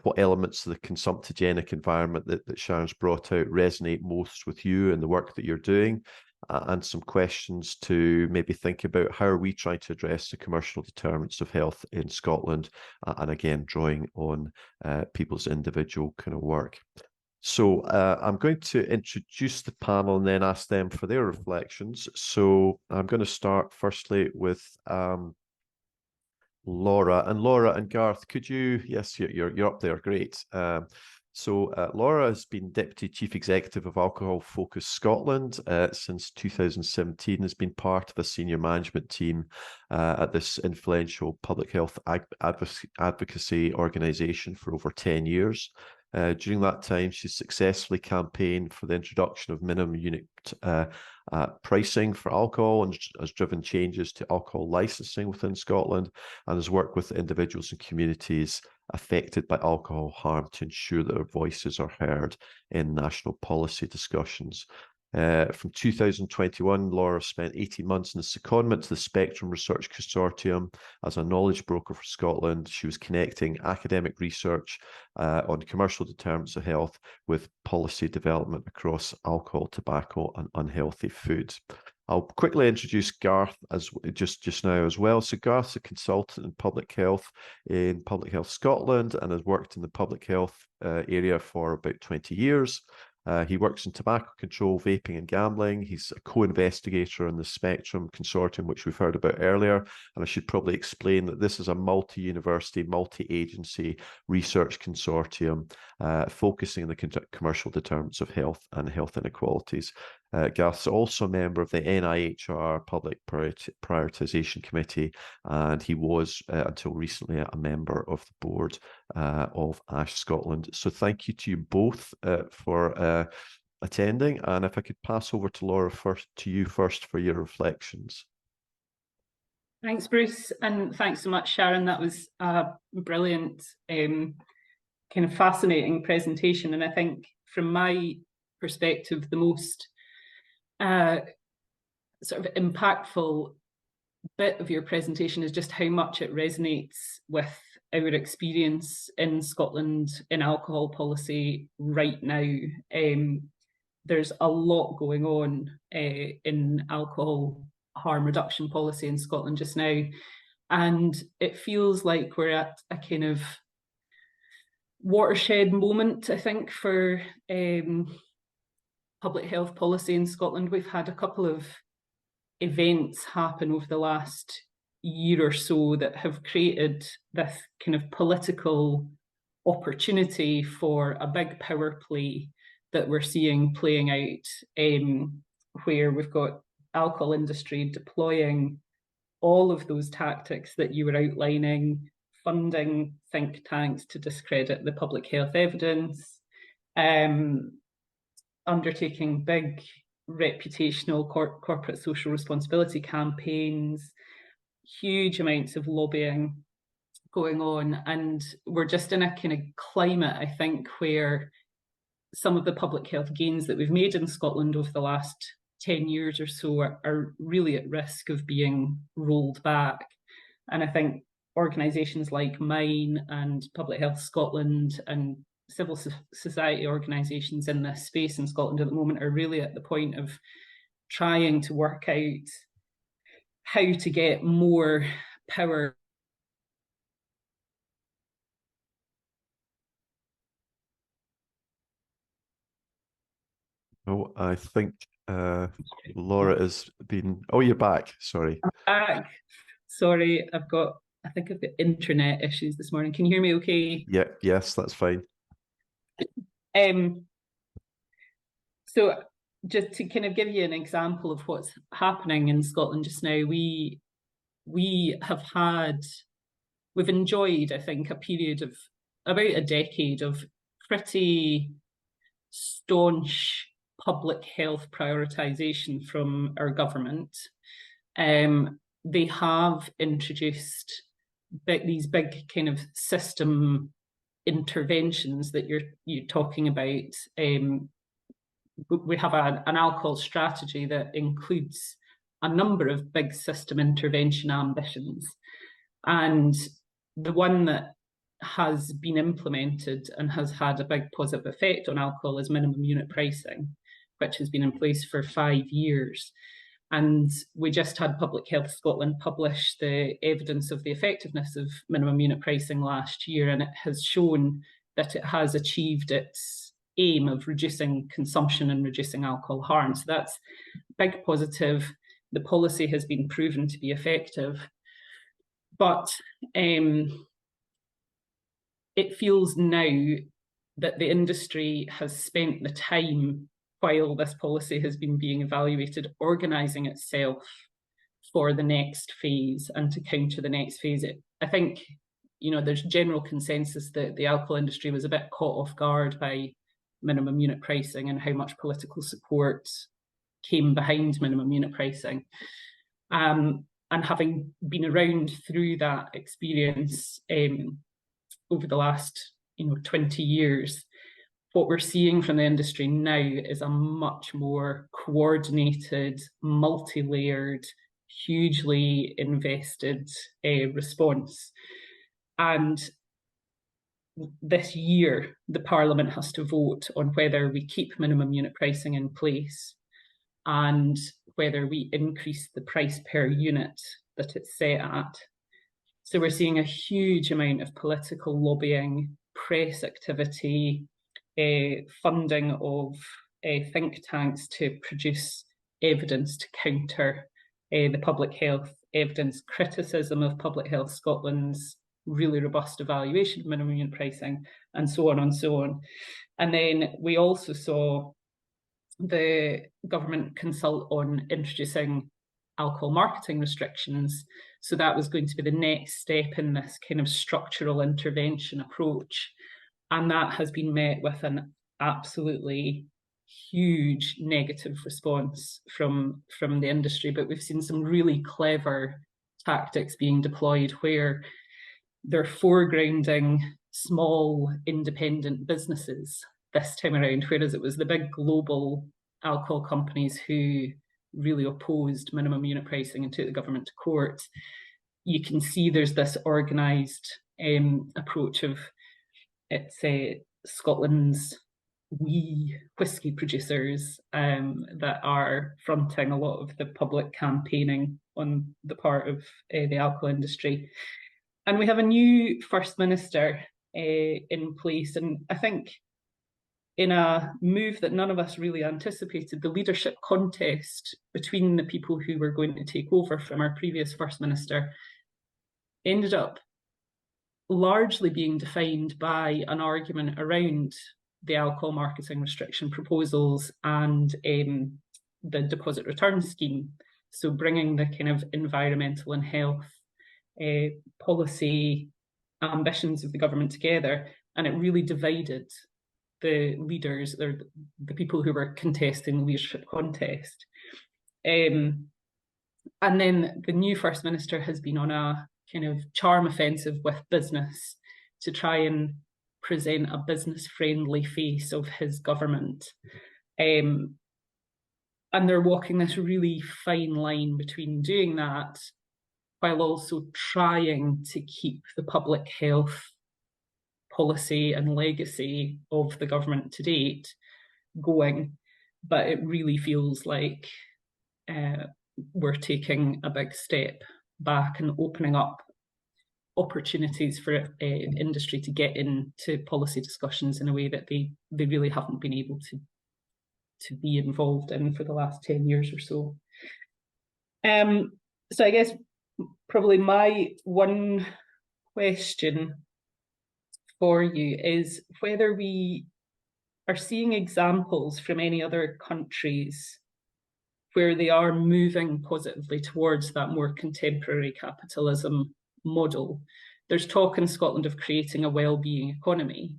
what elements of the consumptogenic environment that Sharon's brought out resonate most with you and the work that you're doing, and some questions to maybe think about how are we trying to address the commercial determinants of health in Scotland, and again drawing on people's individual kind of work. So I'm going to introduce the panel and then ask them for their reflections. So I'm going to start firstly with Laura. And Laura and Garth, could you, yes, you're up there, great. So Laura has been Deputy Chief Executive of Alcohol Focus Scotland since 2017, has been part of a senior management team at this influential public health advocacy organisation for over 10 years. During that time, she's successfully campaigned for the introduction of minimum unit pricing for alcohol and has driven changes to alcohol licensing within Scotland, and has worked with individuals and communities affected by alcohol harm to ensure that their voices are heard in national policy discussions. From 2021, Laura spent 18 months in the secondment to the Spectrum Research Consortium as a knowledge broker for Scotland. She was connecting academic research on commercial determinants of health with policy development across alcohol, tobacco, and unhealthy foods. I'll quickly introduce Garth as just now as well. So Garth's a consultant in Public Health Scotland and has worked in the public health area for about 20 years. He works in tobacco control, vaping and gambling. He's a co-investigator in the Spectrum Consortium, which we've heard about earlier. And I should probably explain that this is a multi-university, multi-agency research consortium focusing on the commercial determinants of health and health inequalities. Garth's also a member of the NIHR Public Prioritisation Committee, and he was, until recently, a member of the board of ASH Scotland. So thank you to you both for attending, and if I could pass over to Laura to you first for your reflections. Thanks, Bruce, and thanks so much, Sharon. That was a brilliant, kind of fascinating presentation, and I think from my perspective, the most sort of impactful bit of your presentation is just how much it resonates with our experience in Scotland in alcohol policy right now. There's a lot going on in alcohol harm reduction policy in Scotland just now, and it feels like we're at a kind of watershed moment, I think, for public health policy in Scotland. We've had a couple of events happen over the last year or so that have created this kind of political opportunity for a big power play that we're seeing playing out, where we've got alcohol industry deploying all of those tactics that you were outlining, funding think tanks to discredit the public health evidence, undertaking big reputational corporate social responsibility campaigns, huge amounts of lobbying going on. And we're just in a kind of climate, I think, where some of the public health gains that we've made in Scotland over the last 10 years or so are really at risk of being rolled back. And I think organisations like mine and Public Health Scotland and civil society organisations in this space in Scotland at the moment are really at the point of trying to work out how to get more power Oh, I think Laura has been... Oh, you're back. Sorry. I'm back. Sorry, I think I've got internet issues this morning. Can you hear me okay? Yeah, yes, that's fine. So just to kind of give you an example of what's happening in Scotland just now, we've enjoyed, I think, a period of about a decade of pretty staunch public health prioritisation from our government. They have introduced these big kind of system interventions that you're talking about. We have an alcohol strategy that includes a number of big system intervention ambitions. And the one that has been implemented and has had a big positive effect on alcohol is minimum unit pricing, which has been in place for 5 years. And we just had Public Health Scotland publish the evidence of the effectiveness of minimum unit pricing last year, and it has shown that it has achieved its aim of reducing consumption and reducing alcohol harm. So that's a big positive. The policy has been proven to be effective, but it feels now that the industry has spent the time while this policy has been being evaluated, organising itself for the next phase and to counter the next phase. I think, you know, there's general consensus that the alcohol industry was a bit caught off guard by minimum unit pricing and how much political support came behind minimum unit pricing. And having been around through that experience over the last 20 years, what we're seeing from the industry now is a much more coordinated, multi-layered, hugely invested response. And this year, the Parliament has to vote on whether we keep minimum unit pricing in place and whether we increase the price per unit that it's set at. So we're seeing a huge amount of political lobbying, press activity, funding of think tanks to produce evidence to counter the public health evidence, criticism of Public Health Scotland's really robust evaluation of minimum unit pricing, and so on and so on. And then we also saw the government consult on introducing alcohol marketing restrictions. So that was going to be the next step in this kind of structural intervention approach. And that has been met with an absolutely huge negative response from the industry. But we've seen some really clever tactics being deployed where they're foregrounding small independent businesses this time around, whereas it was the big global alcohol companies who really opposed minimum unit pricing and took the government to court. You can see there's this organised approach of Scotland's wee whisky producers that are fronting a lot of the public campaigning on the part of the alcohol industry. And we have a new First Minister in place, and I think in a move that none of us really anticipated, the leadership contest between the people who were going to take over from our previous First Minister ended up largely being defined by an argument around the alcohol marketing restriction proposals and the deposit return scheme. So bringing the kind of environmental and health policy ambitions of the government together, and it really divided the leaders, or the people who were contesting the leadership contest. And then the new First Minister has been on a kind of charm offensive with business to try and present a business-friendly face of his government. And they're walking this really fine line between doing that while also trying to keep the public health policy and legacy of the government to date going. But it really feels like we're taking a big step back and opening up opportunities for industry to get into policy discussions in a way that they really haven't been able to be involved in for the last 10 years or so. So I guess probably my one question for you is whether we are seeing examples from any other countries where they are moving positively towards that more contemporary capitalism model. There's talk in Scotland of creating a well-being economy,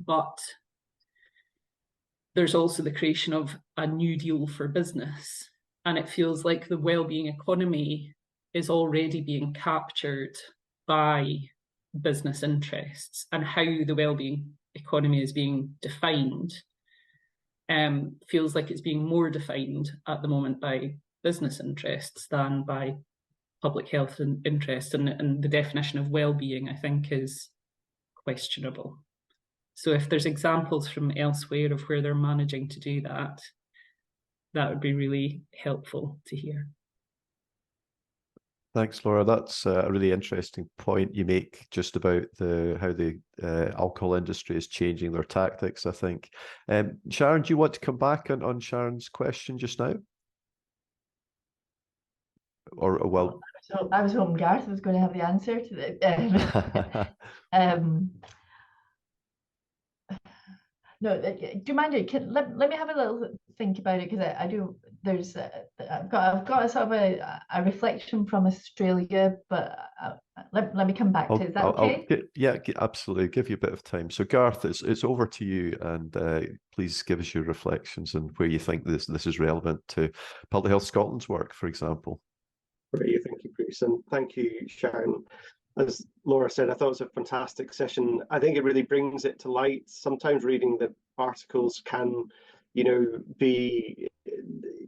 but there's also the creation of a new deal for business. And it feels like the well-being economy is already being captured by business interests, and how the well-being economy is being defined feels like it's being more defined at the moment by business interests than by public health and interests, and the definition of well-being, I think, is questionable. So if there's examples from elsewhere of where they're managing to do that, that would be really helpful to hear. Thanks, Laura. That's a really interesting point you make just about how the alcohol industry is changing their tactics, I think. Sharon, do you want to come back on Sharon's question just now? Or well, so I was hoping Gareth was going to have the answer to that. No, do you mind? Let me have a little think about it, because I do. There's I've got a sort of a reflection from Australia, but let me come back to it. Is that okay? Yeah, absolutely. Give you a bit of time. So Gareth, it's over to you, and please give us your reflections and where you think this is relevant to Public Health Scotland's work, for example. Great, thank you, Bruce, and thank you, Sharon. As Laura said, I thought it was a fantastic session. I think it really brings it to light. Sometimes reading the articles can, be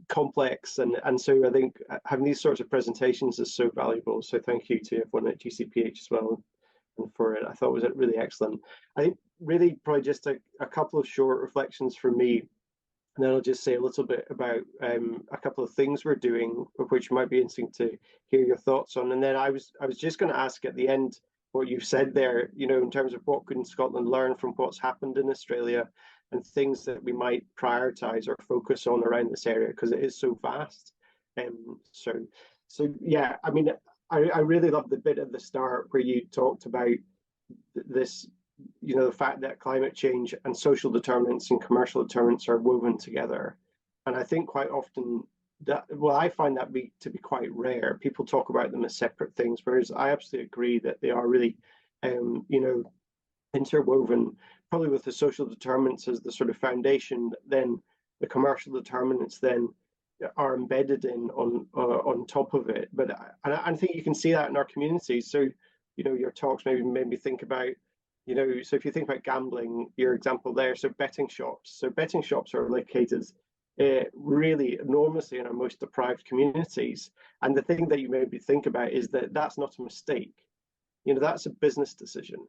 complex, and so I think having these sorts of presentations is so valuable. So thank you to everyone at GCPH as well and for it. I thought it was really excellent. I think really probably just a couple of short reflections from me. And then I'll just say a little bit about a couple of things we're doing, which might be interesting to hear your thoughts on. And then I was just going to ask at the end what you've said there, in terms of what can Scotland learn from what's happened in Australia and things that we might prioritise or focus on around this area, because it is so vast. So yeah, I mean, I really love the bit at the start where you talked about this, the fact that climate change and social determinants and commercial determinants are woven together. And I think quite often I find that to be quite rare. People talk about them as separate things, whereas I absolutely agree that they are really, interwoven, probably with the social determinants as the sort of foundation, then the commercial determinants then are embedded on top of it. But I think you can see that in our communities. So, your talks maybe made me think about, so if you think about gambling, your example there, so betting shops. So betting shops are located really enormously in our most deprived communities. And the thing that you maybe think about is that that's not a mistake. That's a business decision.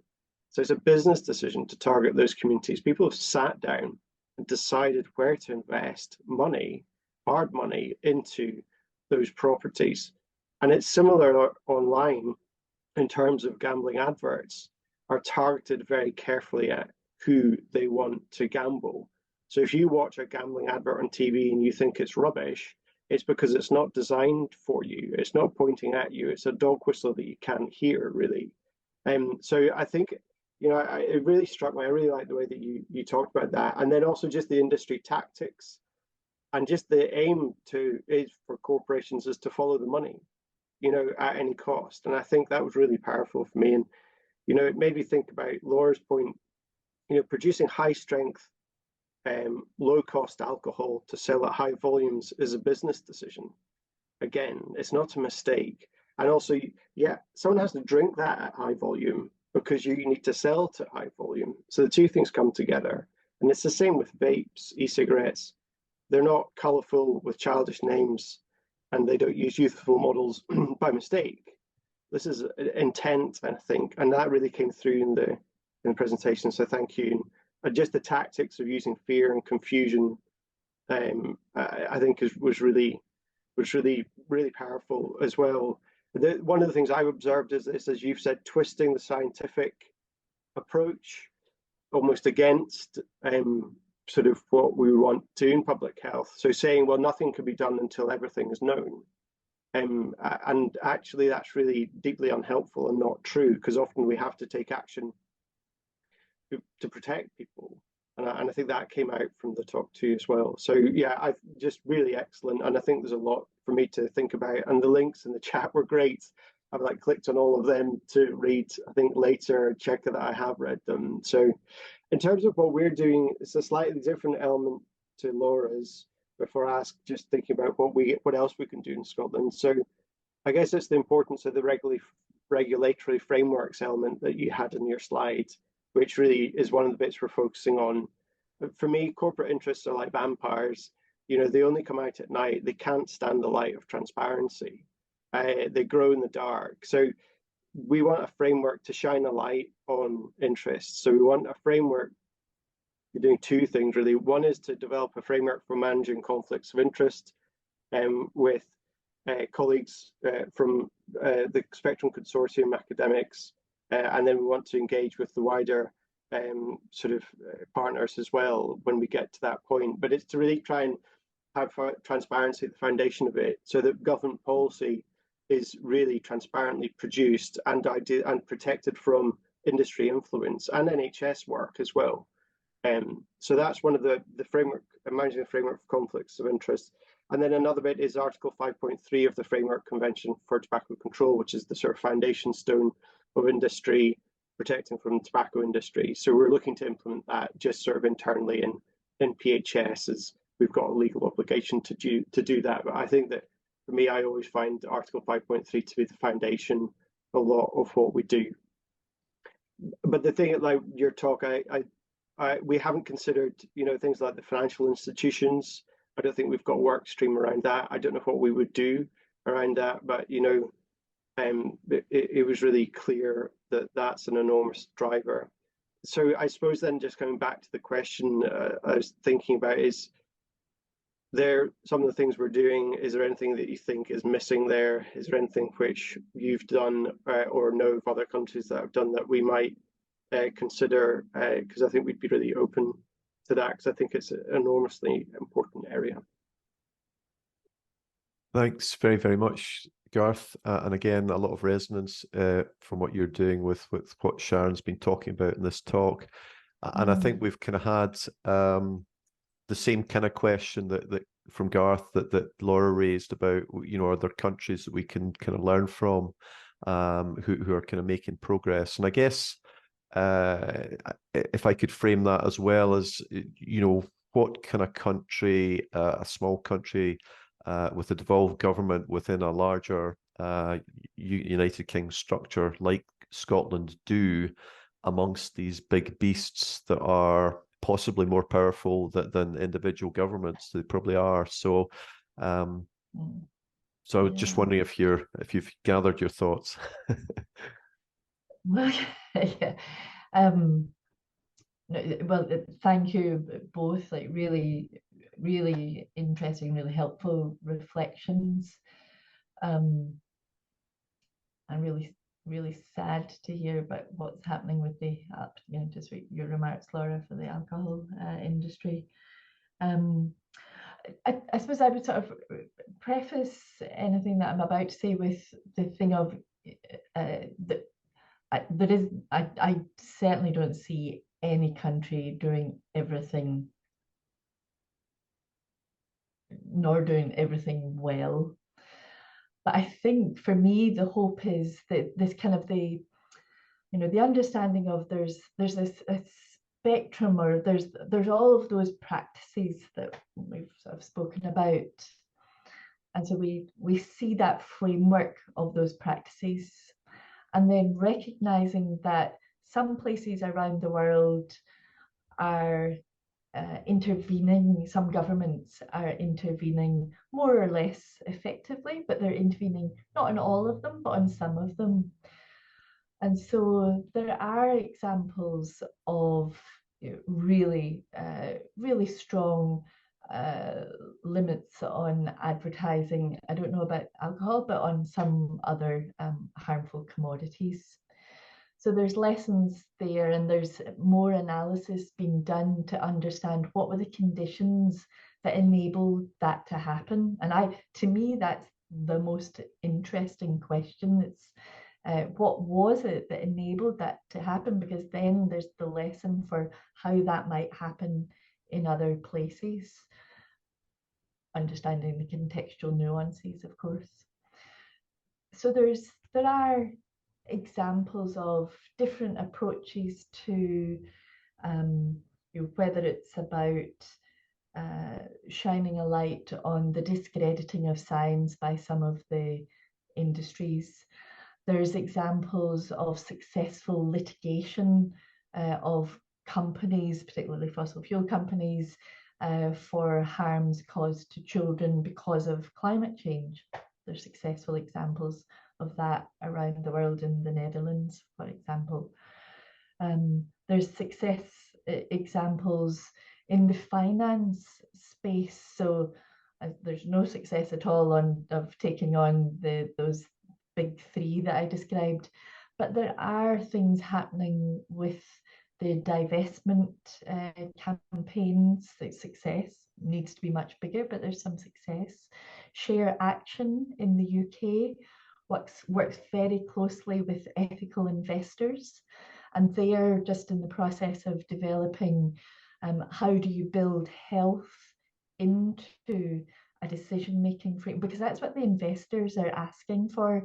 So it's a business decision to target those communities. People have sat down and decided where to invest money, hard money, into those properties. And it's similar online in terms of gambling adverts are targeted very carefully at who they want to gamble. So if you watch a gambling advert on TV and you think it's rubbish, it's because it's not designed for you. It's not pointing at you. It's a dog whistle that you can't hear, really. So I think, it really struck me. I really like the way that you talked about that. And then also just the industry tactics, and just the aim for corporations is to follow the money, at any cost. And I think that was really powerful for me. And it made me think about Laura's point, producing high strength, low cost alcohol to sell at high volumes is a business decision. Again, it's not a mistake. And also, yeah, someone has to drink that at high volume because you need to sell to high volume. So the two things come together. And it's the same with vapes, e-cigarettes. They're not colourful with childish names, and they don't use youthful models by mistake. This is intent, I think, and that really came through in the presentation. So thank you. And just the tactics of using fear and confusion, I think was really powerful as well. One of the things I've observed is this, as you've said, twisting the scientific approach almost against sort of what we want to in public health. So saying, well, nothing can be done until everything is known. And actually, that's really deeply unhelpful and not true, because often we have to take action to protect people. And I think that came out from the talk too as well. So yeah, I just really excellent. And I think there's a lot for me to think about. And the links in the chat were great. I've clicked on all of them to read, I think later, check that I have read them. So in terms of what we're doing, it's a slightly different element to Laura's. Before I ask, just thinking about what else we can do in Scotland. So I guess it's the importance of the regulatory frameworks element that you had in your slide, which really is one of the bits we're focusing on. For me, corporate interests are like vampires. They only come out at night. They can't stand the light of transparency. They grow in the dark. So we want a framework to shine a light on interests. So we want a framework. You're doing two things, really. One is to develop a framework for managing conflicts of interest with colleagues from the Spectrum Consortium, academics, and then we want to engage with the wider sort of partners as well when we get to that point. But it's to really try and have transparency at the foundation of it, so that government policy is really transparently produced and protected from industry influence and NHS work as well. So that's one of the framework, managing the framework of conflicts of interest. And then another bit is Article 5.3 of the Framework Convention for Tobacco Control, which is the sort of foundation stone of industry, protecting from the tobacco industry. So we're looking to implement that just sort of internally in PHS, as we've got a legal obligation to do that. But I think that for me, I always find Article 5.3 to be the foundation a lot of what we do. But the thing, like your talk, we haven't considered, things like the financial institutions. I don't think we've got a work stream around that. I don't know what we would do around that, but it was really clear that that's an enormous driver. So I suppose then, just coming back to the question I was thinking about, is there some of the things we're doing? Is there anything that you think is missing there? Is there anything which you've done or know of other countries that have done that we might consider? Because I think we'd be really open to that, because I think it's an enormously important area. Thanks very, very much, Garth. And again, a lot of resonance from what you're doing with what Sharon's been talking about in this talk. And I think we've kind of had the same kind of question that from Garth that Laura raised about, are there countries that we can kind of learn from who are kind of making progress? And I guess if I could frame that as well as, what kind of country, a small country with a devolved government within a larger United Kingdom structure like Scotland do amongst these big beasts that are possibly more powerful than individual governments. They probably are. So so I was just wondering if you've gathered your thoughts. Well, yeah. Well, thank you both. Like really, really interesting, really helpful reflections. I'm really, really sad to hear about what's happening with the, just your remarks, Laura, for the alcohol industry. I suppose I would sort of preface anything that I'm about to say with the thing of that I certainly don't see any country doing everything, nor doing everything well. But I think for me, the hope is that this kind of the understanding of there's this spectrum, or there's all of those practices that we've sort of spoken about. And so we see that framework of those practices, and then recognizing that some places around the world are intervening, some governments are intervening more or less effectively, but they're intervening not on all of them, but on some of them. And so there are examples of really, really strong limits on advertising. I don't know about alcohol, but on some other harmful commodities. So there's lessons there, and there's more analysis being done to understand what were the conditions that enabled that to happen. And to me, that's the most interesting question. It's what was it that enabled that to happen? Because then there's the lesson for how that might happen in other places, understanding the contextual nuances, of course. So there are examples of different approaches to whether it's about shining a light on the discrediting of science by some of the industries. There's examples of successful litigation of companies, particularly fossil fuel companies, for harms caused to children because of climate change. There's successful examples of that around the world, in the Netherlands, for example. There's success examples in the finance space. So there's no success at all of taking on those big three that I described. But there are things happening with the divestment campaigns. The success needs to be much bigger, but there's some success. Share Action in the UK works very closely with ethical investors, and they are just in the process of developing how do you build health into a decision-making frame, because that's what the investors are asking for.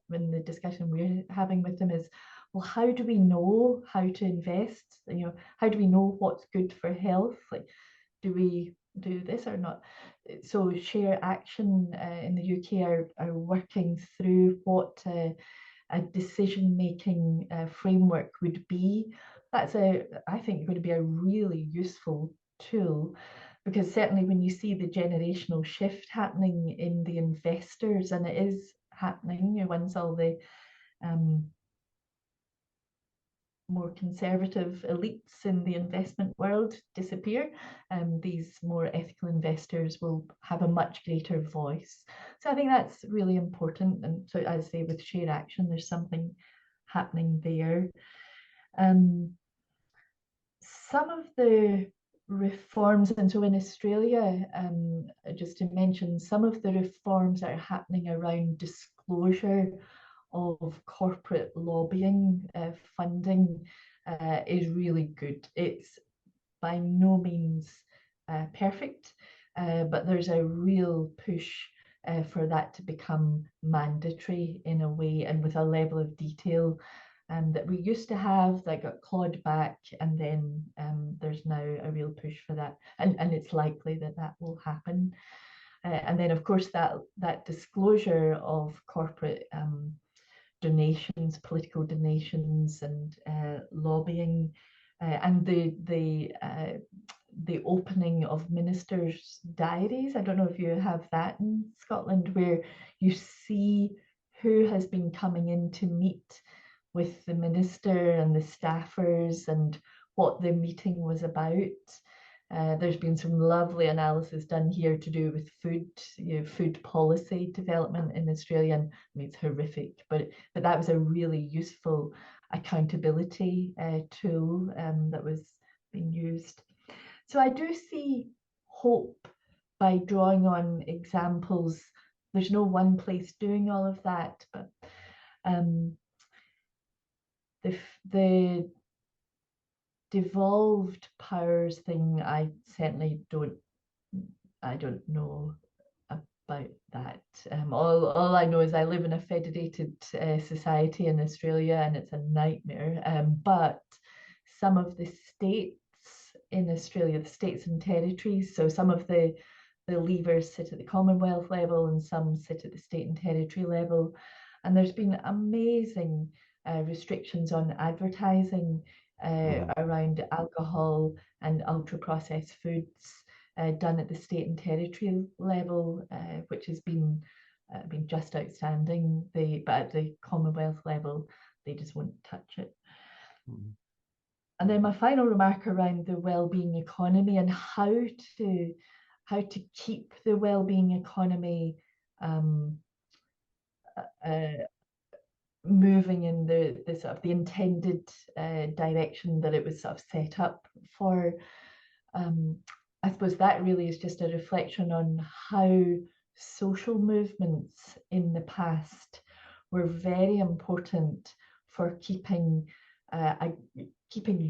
When the discussion we're having with them is, well, how do we know how to invest? How do we know what's good for health? Like, do we do this or not? So Share Action in the UK are working through what a decision-making framework would be. That's I think going to be a really useful tool, because certainly when you see the generational shift happening in the investors, and it is happening once all the more conservative elites in the investment world disappear, these more ethical investors will have a much greater voice. So I think that's really important. And so, as I say, with Share Action, there's something happening there. Some of the reforms, and so in Australia, just to mention, some of the reforms that are happening around disclosure of corporate lobbying funding is really good. It's by no means perfect, but there's a real push for that to become mandatory in a way, and with a level of detail that we used to have that got clawed back, and then there's now a real push for that, and it's likely that that will happen. And then, of course, that disclosure of corporate donations, political donations, and lobbying, and the opening of ministers' diaries. I don't know if you have that in Scotland, where you see who has been coming in to meet with the minister and the staffers and what the meeting was about. There's been some lovely analysis done here to do with food policy development in Australia. And I mean, it's horrific, but that was a really useful accountability tool that was being used. So I do see hope by drawing on examples. There's no one place doing all of that, but the devolved powers thing, I certainly don't know about that. All I know is I live in a federated society in Australia, and it's a nightmare. But some of the states in Australia, the states and territories, so some of the levers sit at the Commonwealth level and some sit at the state and territory level. And there's been amazing restrictions on advertising around alcohol and ultra-processed foods done at the state and territory level, which has been just outstanding. But at the Commonwealth level, they just won't touch it. And then my final remark around the well-being economy and how to keep the well-being economy moving in the sort of the intended direction that it was sort of set up for. I suppose that really is just a reflection on how social movements in the past were very important for keeping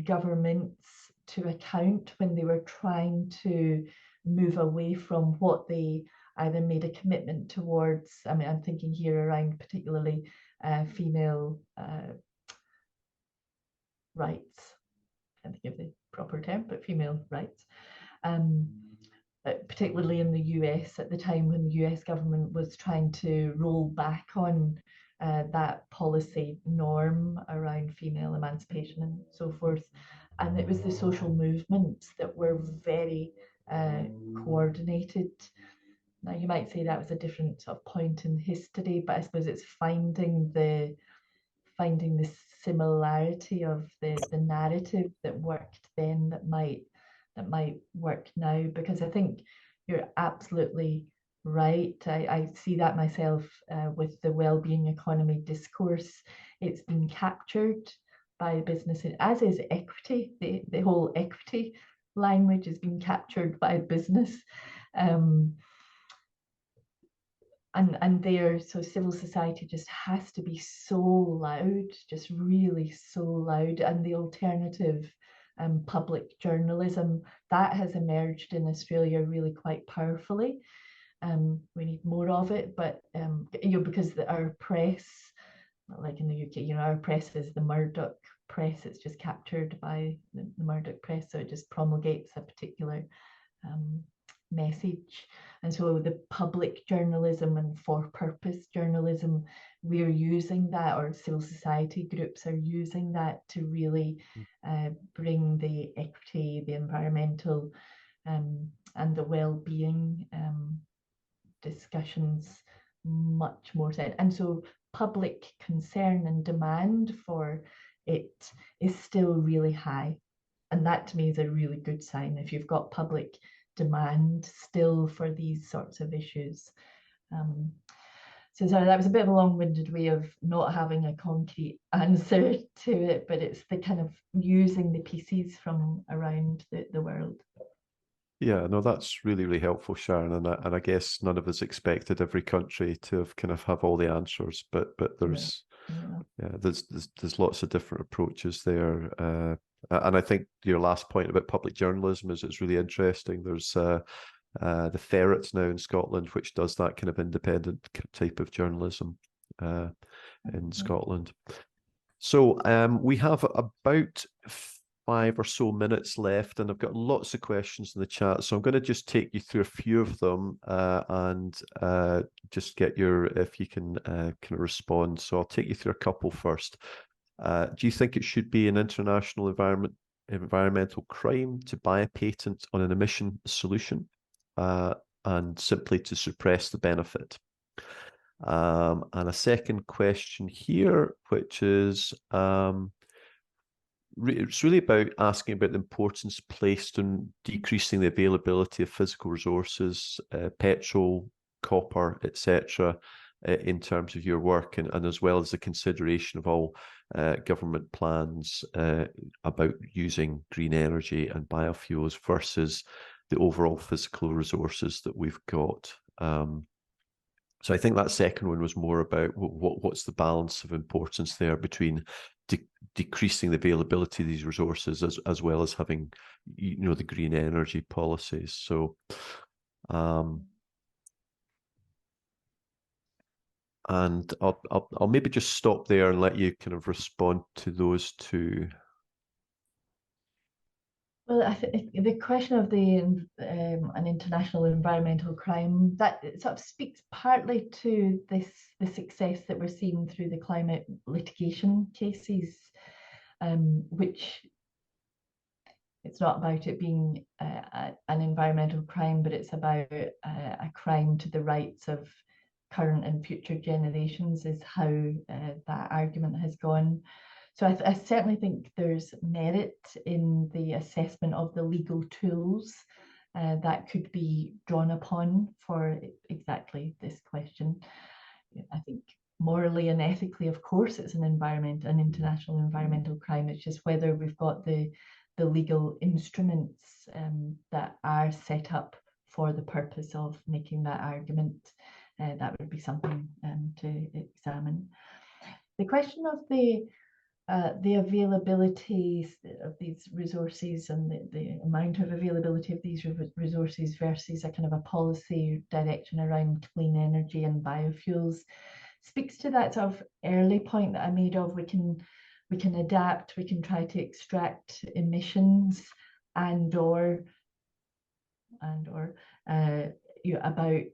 governments to account when they were trying to move away from what they either made a commitment towards. I mean, I'm thinking here around particularly female rights. I can't think of the proper term, but female rights. Particularly in the US at the time, when the US government was trying to roll back on that policy norm around female emancipation and so forth. And it was the social movements that were very coordinated. Now, you might say that was a different sort of point in history, but I suppose it's finding the similarity of the narrative that worked then that might work now, because I think you're absolutely right. I see that myself with the well-being economy discourse. It's been captured by businesses, as is equity. The whole equity language has been captured by business. And there, so civil society just has to be so loud, just really so loud. And the alternative, public journalism, that has emerged in Australia really quite powerfully. We need more of it, but because our press, like in the UK, our press is the Murdoch press. It's just captured by the Murdoch press, so it just promulgates a particular message. And so the public journalism and for-purpose journalism, we're using that, or civil society groups are using that to really bring the equity, the environmental, and the well-being discussions much more set. And so public concern and demand for it is still really high. And that to me is a really good sign if you've got public demand still for these sorts of issues. So sorry, that was a bit of a long-winded way of not having a concrete answer to it, but it's the kind of using the pieces from around the world. Yeah, no, that's really, really helpful, Sharon. And I guess none of us expected every country to have all the answers, but there's there's lots of different approaches there. And I think your last point about public journalism is really interesting. There's the Ferret now in Scotland, which does that kind of independent type of journalism in Scotland. So we have about 5 or so minutes left, and I've got lots of questions in the chat. So I'm going to just take you through a few of them and just get if you can kind of respond. So I'll take you through a couple first. Do you think it should be an international environmental crime to buy a patent on an emission solution and simply to suppress the benefit? And a second question here, which is it's really about asking about the importance placed on decreasing the availability of physical resources, petrol, copper, etc., in terms of your work, and as well as the consideration of all government plans about using green energy and biofuels versus the overall physical resources that we've got. So I think that second one was more about what's the balance of importance there between decreasing the availability of these resources as well as having, the green energy policies. So, and I'll maybe just stop there and let you kind of respond to those two. Well, I think the question of an international environmental crime, that sort of speaks partly to the success that we're seeing through the climate litigation cases, which it's not about it being an environmental crime, but it's about a crime to the rights of current and future generations, is how that argument has gone. So I certainly think there's merit in the assessment of the legal tools that could be drawn upon for exactly this question. I think morally and ethically, of course, it's an international environmental crime. It's just whether we've got the legal instruments that are set up for the purpose of making that argument. That would be something to examine. The question of the availability of these resources and the amount of availability of these resources versus a kind of a policy direction around clean energy and biofuels speaks to that sort of early point that I made of we can adapt, we can try to extract emissions and/or about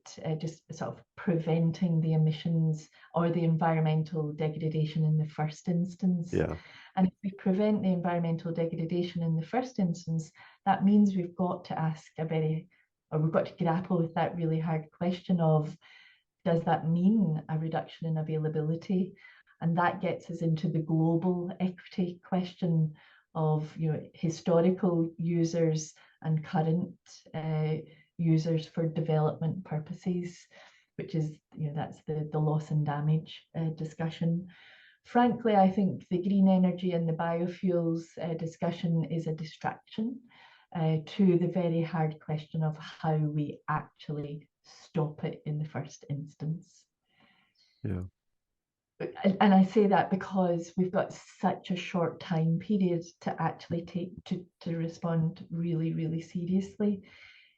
just sort of preventing the emissions or the environmental degradation in the first instance. Yeah. And if we prevent the environmental degradation in the first instance, that means we've got to we've got to grapple with that really hard question of, does that mean a reduction in availability? And that gets us into the global equity question of historical users and current users for development purposes, which is, that's the loss and damage discussion. Frankly, I think the green energy and the biofuels discussion is a distraction to the very hard question of how we actually stop it in the first instance. Yeah. And I say that because we've got such a short time period to actually to respond really, really seriously.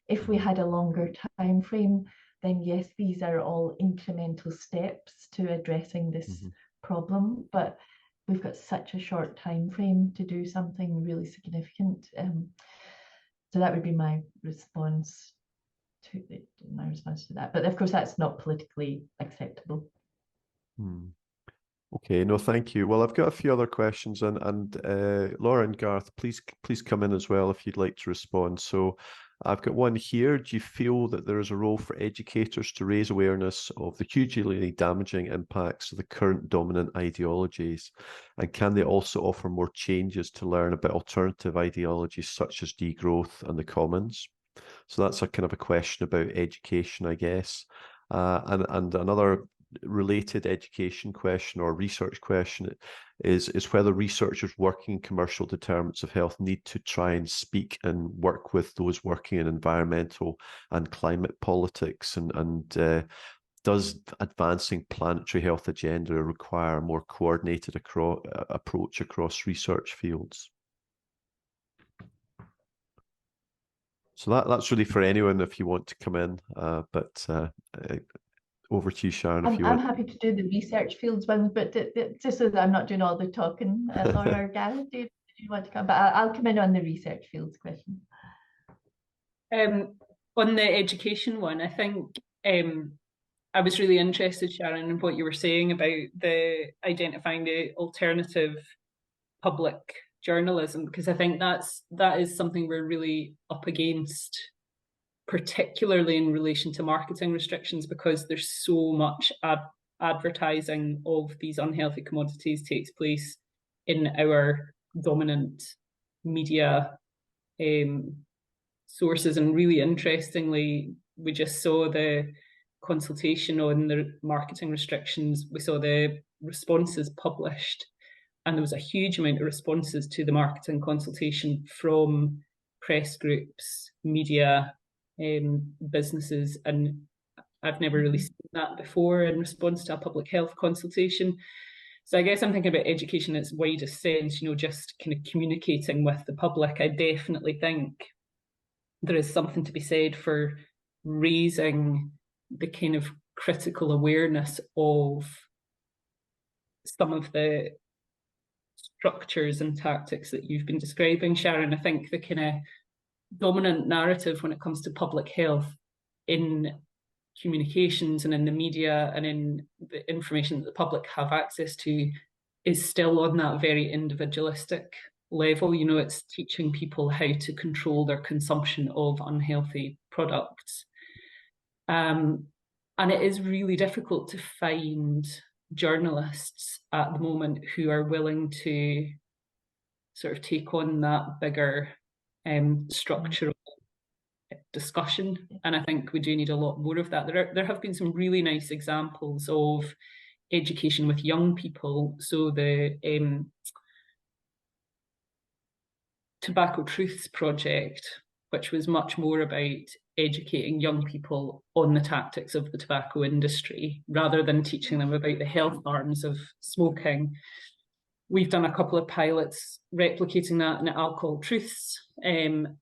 If we had a longer time frame, then yes, these are all incremental steps to addressing this problem, but we've got such a short time frame to do something really significant. So that would be my response to that. But of course, that's not politically acceptable. Okay, no, thank you. Well, I've got a few other questions, and Laura and Garth, please come in as well if you'd like to respond. So I've got one here. Do you feel that there is a role for educators to raise awareness of the hugely damaging impacts of the current dominant ideologies? And can they also offer more changes to learn about alternative ideologies such as degrowth and the commons? So that's a kind of a question about education, I guess. And another related education question or research question is whether researchers working in commercial determinants of health need to try and speak and work with those working in environmental and climate politics, and does advancing planetary health agenda require a more coordinated approach across research fields? So that's really for anyone if you want to come in, but over to you, Sharon, if you want. I'm happy to do the research fields ones, but just so that I'm not doing all the talking, Laura or Gareth, do you want to come? But I'll come in on the research fields question. On the education one, I think I was really interested, Sharon, in what you were saying about the identifying the alternative public journalism, because I think that is something we're really up against, particularly in relation to marketing restrictions, because there's so much advertising of these unhealthy commodities takes place in our dominant media sources. And really interestingly, we just saw the consultation on the marketing restrictions. We saw the responses published, and there was a huge amount of responses to the marketing consultation from press groups, media, businesses, and I've never really seen that before in response to a public health consultation. So I guess I'm thinking about education in its widest sense, just kind of communicating with the public. I definitely think there is something to be said for raising the kind of critical awareness of some of the structures and tactics that you've been describing, Sharon. I think the kind of dominant narrative when it comes to public health in communications and in the media and in the information that the public have access to is still on that very individualistic level. It's teaching people how to control their consumption of unhealthy products. And it is really difficult to find journalists at the moment who are willing to sort of take on that bigger structural discussion. And I think we do need a lot more of that. There have been some really nice examples of education with young people. So the Tobacco Truths project, which was much more about educating young people on the tactics of the tobacco industry rather than teaching them about the health harms of smoking. We've done a couple of pilots replicating that in Alcohol Truths, and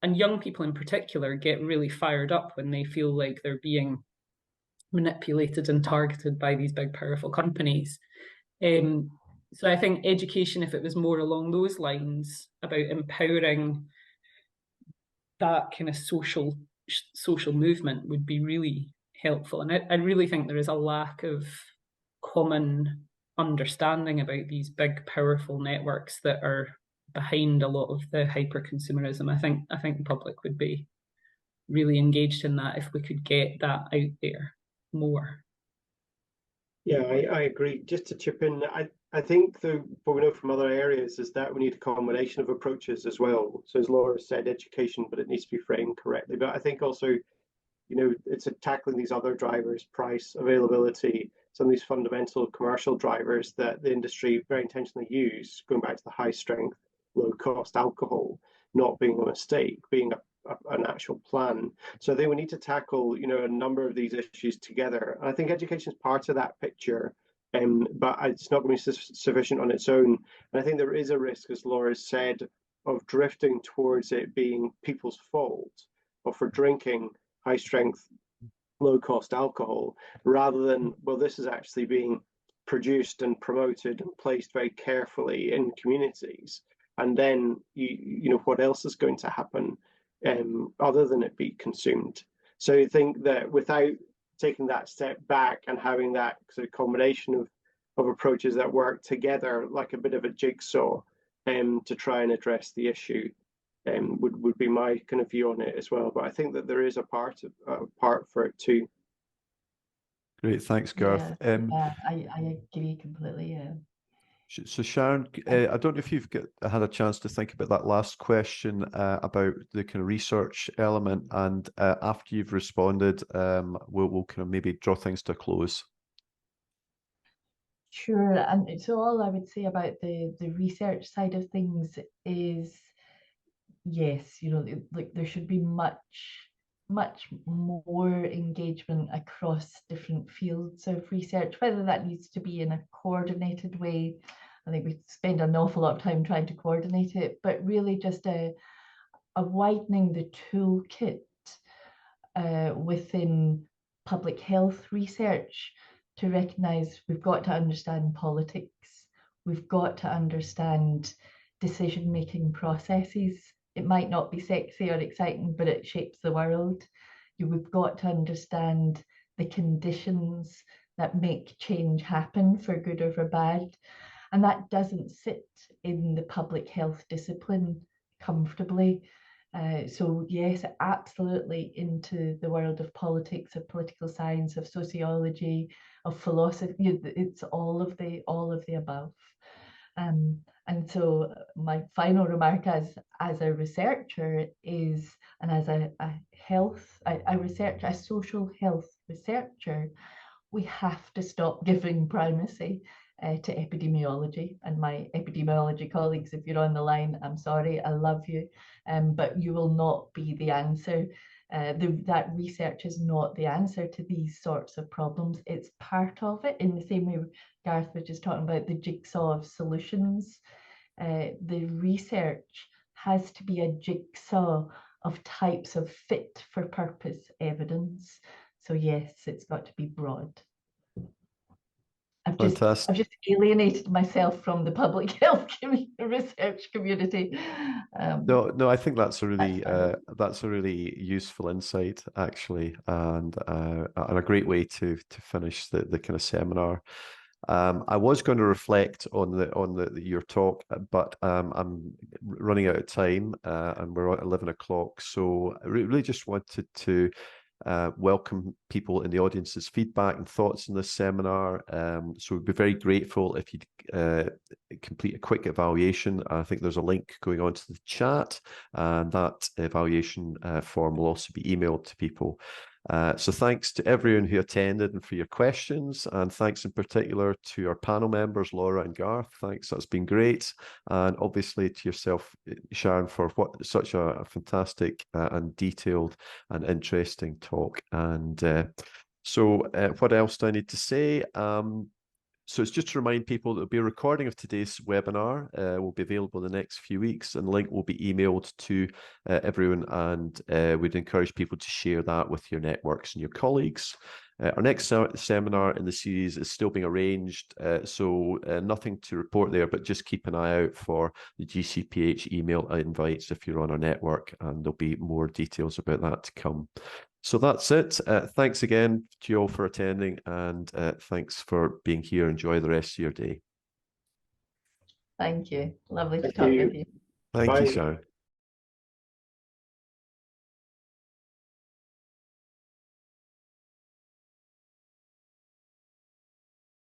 young people in particular get really fired up when they feel like they're being manipulated and targeted by these big, powerful companies. So I think education, if it was more along those lines about empowering that kind of social movement, would be really helpful. And I really think there is a lack of common understanding about these big, powerful networks that are behind a lot of the hyper-consumerism. I think the public would be really engaged in that if we could get that out there more. Yeah, I agree. Just to chip in, I think what we know from other areas is that we need a combination of approaches as well. So as Laura said, education, but it needs to be framed correctly. But I think also, it's tackling these other drivers, price, availability, some of these fundamental commercial drivers that the industry very intentionally use, going back to the high strength, low cost alcohol, not being a mistake, being an actual plan. So I think we need to tackle, a number of these issues together. And I think education is part of that picture. But it's not going to be sufficient on its own. And I think there is a risk, as Laura said, of drifting towards it being people's fault, or for drinking high strength, low cost alcohol, rather than, well, this is actually being produced and promoted and placed very carefully in communities. And then, what else is going to happen other than it be consumed? So I think that without taking that step back and having that sort of combination of approaches that work together like a bit of a jigsaw to try and address the issue would be my kind of view on it as well. But I think that there is a part for it too. Great, thanks, Garth. I agree completely. Yeah. So Sharon, I don't know if you've had a chance to think about that last question about the kind of research element, and after you've responded, we'll kind of maybe draw things to a close. Sure, and so all I would say about the research side of things is, yes, like there should be much more engagement across different fields of research, whether that needs to be in a coordinated way. I think we spend an awful lot of time trying to coordinate it, but really just a widening the toolkit within public health research to recognize we've got to understand politics, we've got to understand decision-making processes. It might not be sexy or exciting, but it shapes the world. We've got to understand the conditions that make change happen for good or for bad. And that doesn't sit in the public health discipline comfortably. So yes, absolutely into the world of politics, of political science, of sociology, of philosophy. It's all of the above. And so my final remark as a researcher is, and as a social health researcher, we have to stop giving primacy to epidemiology. And my epidemiology colleagues, if you're on the line, I'm sorry, I love you, but you will not be the answer. That research is not the answer to these sorts of problems. It's part of it, in the same way Garth was just talking about the jigsaw of solutions. The research has to be a jigsaw of types of fit for purpose evidence. So yes, it's got to be broad. I've just alienated myself from the public health research community. No, I think that's a really useful insight, actually, and a great way to finish the kind of seminar. I was going to reflect on your talk, but I'm running out of time, and we're at 11 o'clock. So I really just wanted to welcome people in the audience's feedback and thoughts on this seminar. So we'd be very grateful if you'd complete a quick evaluation. I think there's a link going on to the chat, and that evaluation form will also be emailed to people. So thanks to everyone who attended and for your questions, and thanks in particular to our panel members, Laura and Garth. Thanks, that's been great. And obviously to yourself, Sharon, for such a fantastic and detailed and interesting talk. And so what else do I need to say? So it's just to remind people that there'll be a recording of today's webinar will be available in the next few weeks, and the link will be emailed to everyone, and we'd encourage people to share that with your networks and your colleagues. Our next seminar in the series is still being arranged, so nothing to report there, but just keep an eye out for the GCPH email invites if you're on our network, and there'll be more details about that to come. So that's it. Thanks again to you all for attending, and thanks for being here. Enjoy the rest of your day. Thank you. Lovely to talk with you. Thank you, Sharon.